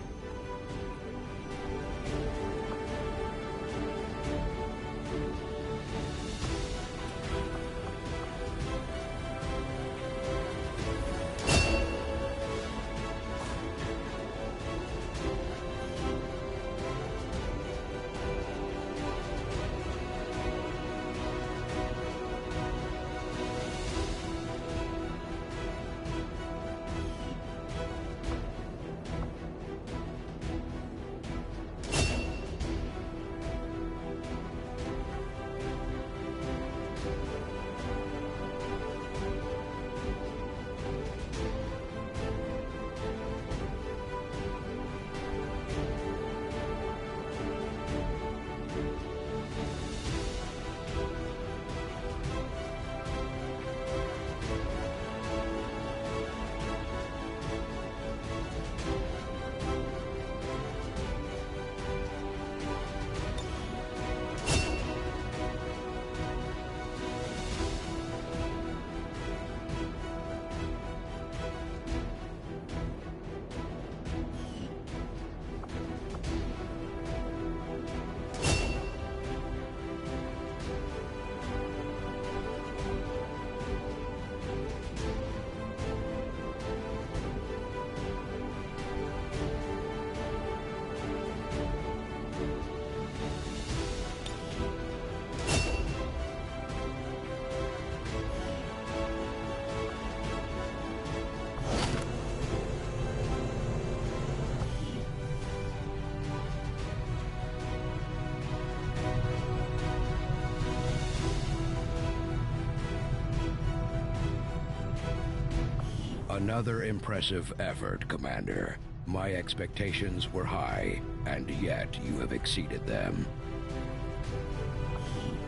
Another impressive effort, Commander. My expectations were high, and yet you have exceeded them.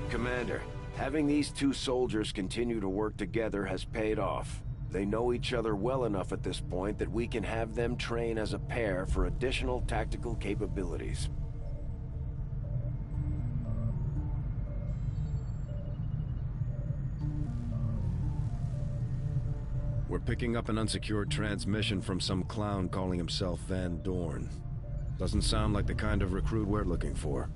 Commander, having these two soldiers continue to work together has paid off. They know each other well enough at this point that we can have them train as a pair for additional tactical capabilities. We're picking up an unsecured transmission from some clown calling himself Van Dorn. Doesn't sound like the kind of recruit we're looking for.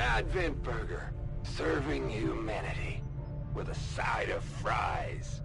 Advent Burger, serving humanity with a side of fries.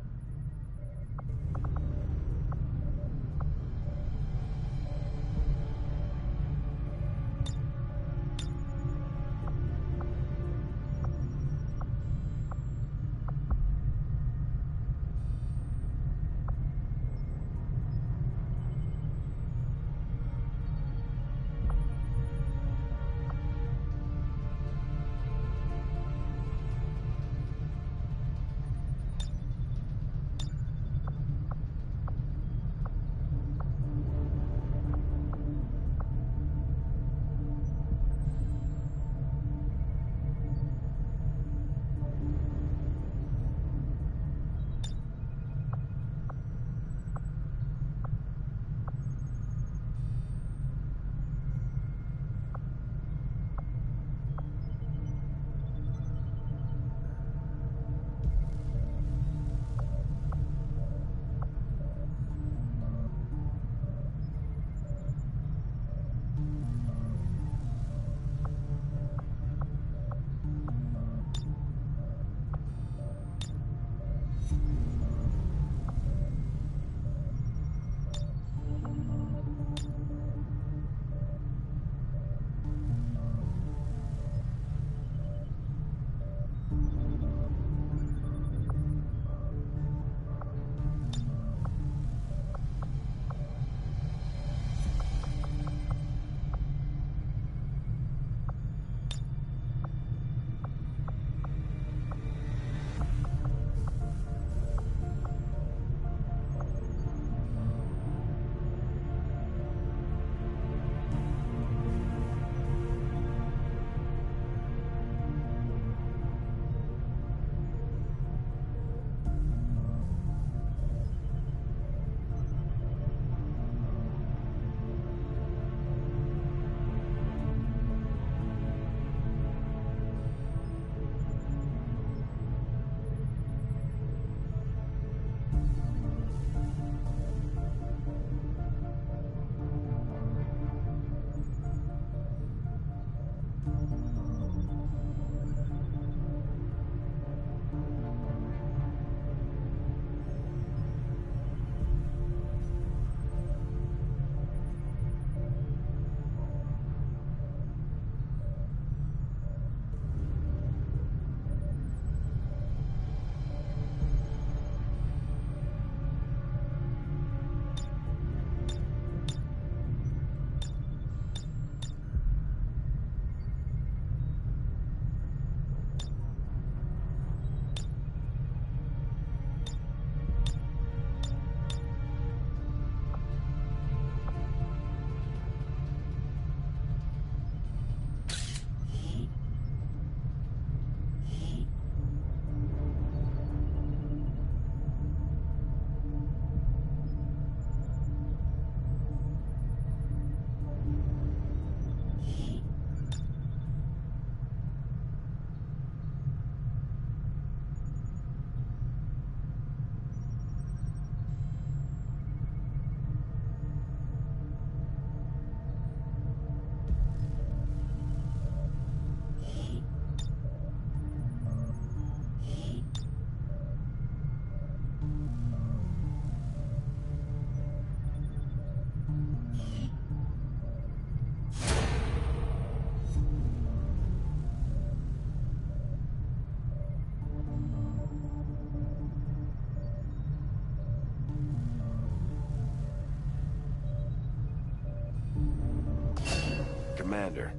Commander,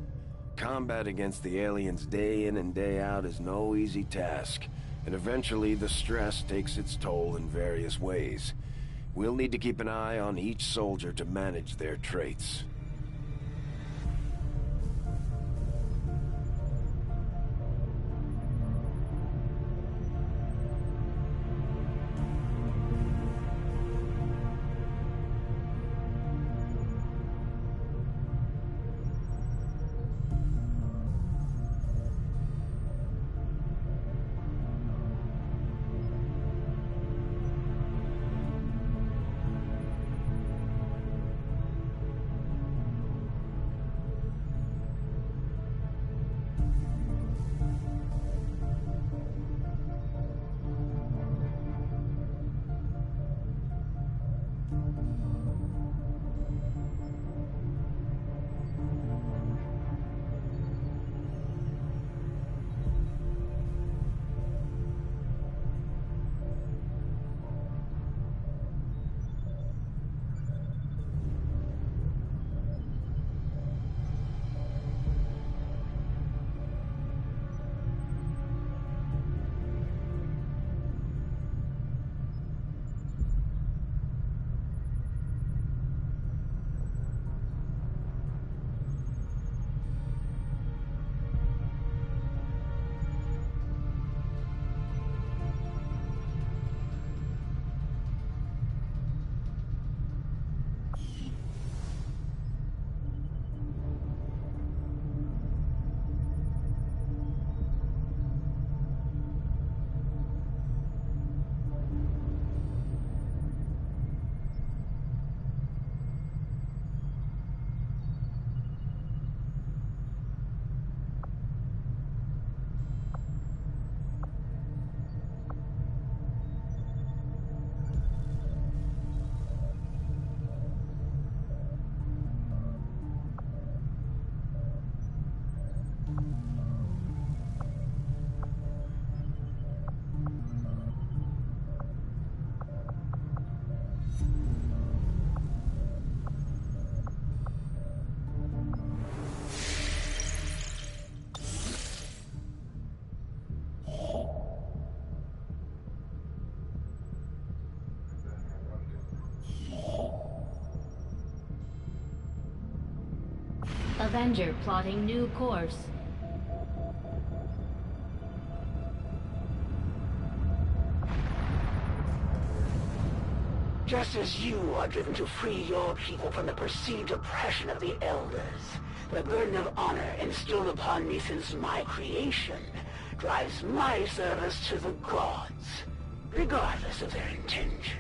combat against the aliens day in and day out is no easy task, and eventually the stress takes its toll in various ways. We'll need to keep an eye on each soldier to manage their traits. Avenger plotting new course. Just as you are driven to free your people from the perceived oppression of the Elders, the burden of honor instilled upon me since my creation drives my service to the gods, regardless of their intention.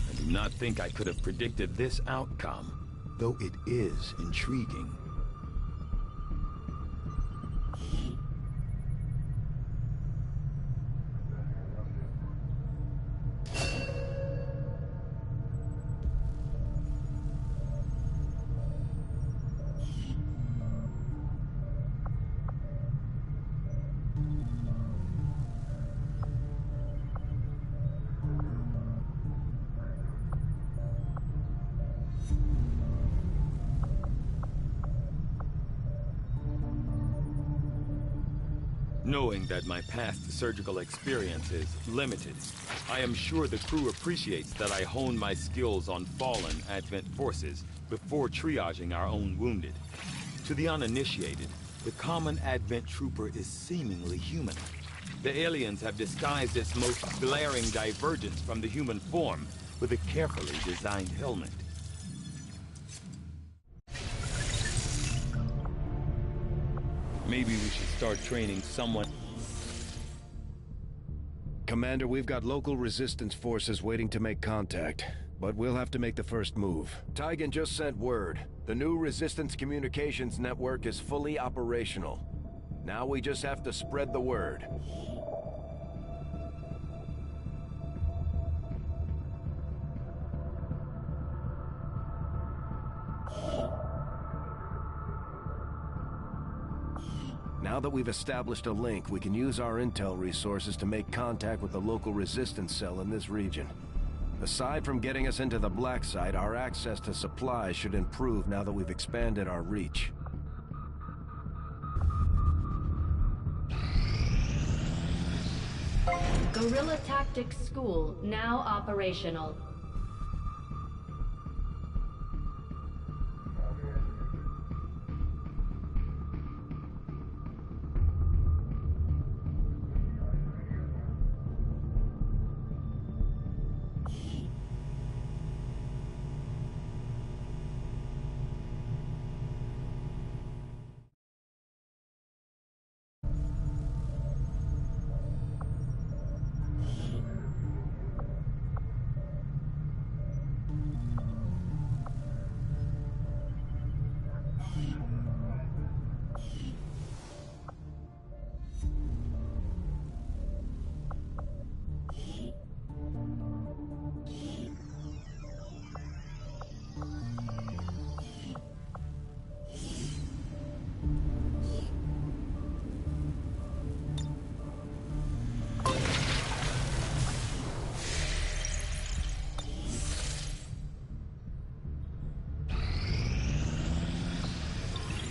I do not think I could have predicted this outcome, though it is intriguing. Knowing that my past surgical experience is limited, I am sure the crew appreciates that I hone my skills on fallen Advent forces before triaging our own wounded. To the uninitiated, the common Advent trooper is seemingly human. The aliens have disguised its most glaring divergence from the human form with a carefully designed helmet. Maybe we should start training someone. Commander, we've got local resistance forces waiting to make contact, but we'll have to make the first move. Tygan just sent word. The new Resistance communications network is fully operational. Now we just have to spread the word. Now that we've established a link, we can use our intel resources to make contact with the local resistance cell in this region. Aside from getting us into the black site, our access to supplies should improve now that we've expanded our reach. Guerrilla Tactics School now operational.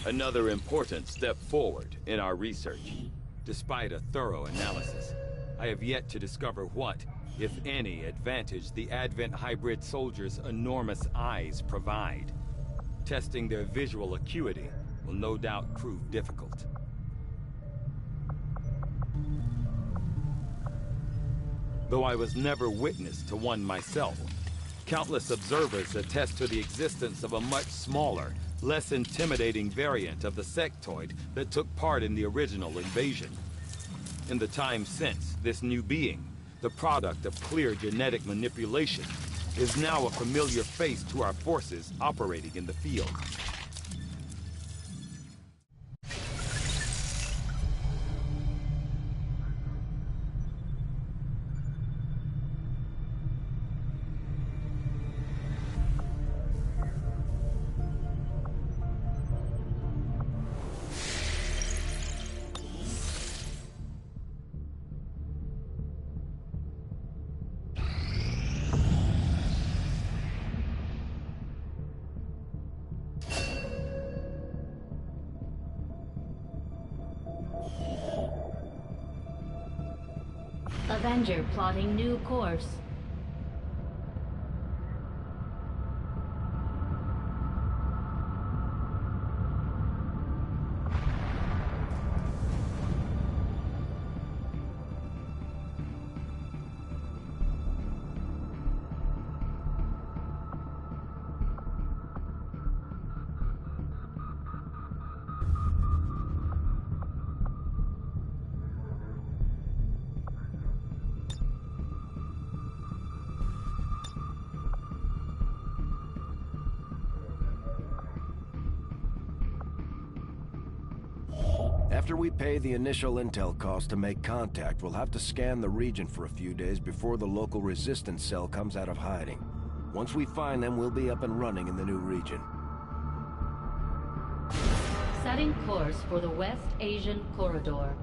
Another important step forward in our research. Despite a thorough analysis, I have yet to discover what, if any, advantage the Advent hybrid soldiers' enormous eyes provide. Testing their visual acuity will no doubt prove difficult. Though I was never witness to one myself, countless observers attest to the existence of a much smaller, less intimidating variant of the sectoid that took part in the original invasion. In the time since, this new being, the product of clear genetic manipulation, is now a familiar face to our forces operating in the field. Avenger plotting new course. After we pay the initial intel cost to make contact, we'll have to scan the region for a few days before the local resistance cell comes out of hiding. Once we find them, we'll be up and running in the new region. Setting course for the West Asian Corridor.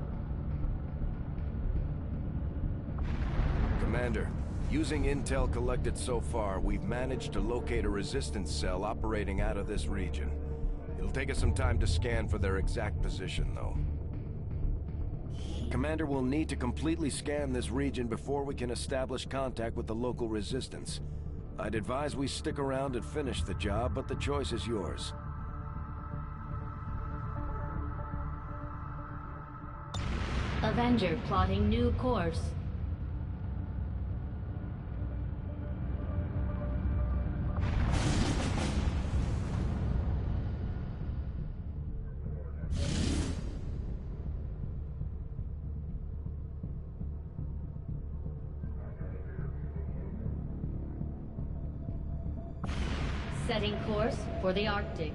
Commander, using intel collected so far, we've managed to locate a resistance cell operating out of this region. It'll take us some time to scan for their exact position, though. Commander will need to completely scan this region before we can establish contact with the local resistance. I'd advise we stick around and finish the job, but the choice is yours. Avenger plotting new course. Setting course for the Arctic.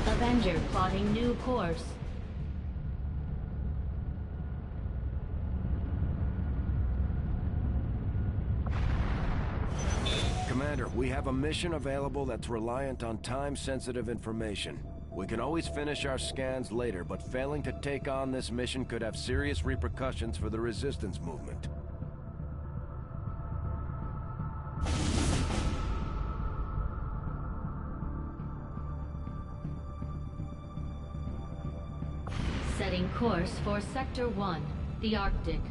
Avenger plotting new course. Commander, we have a mission available that's reliant on time-sensitive information. We can always finish our scans later, but failing to take on this mission could have serious repercussions for the resistance movement. Setting course for Sector 1, the Arctic.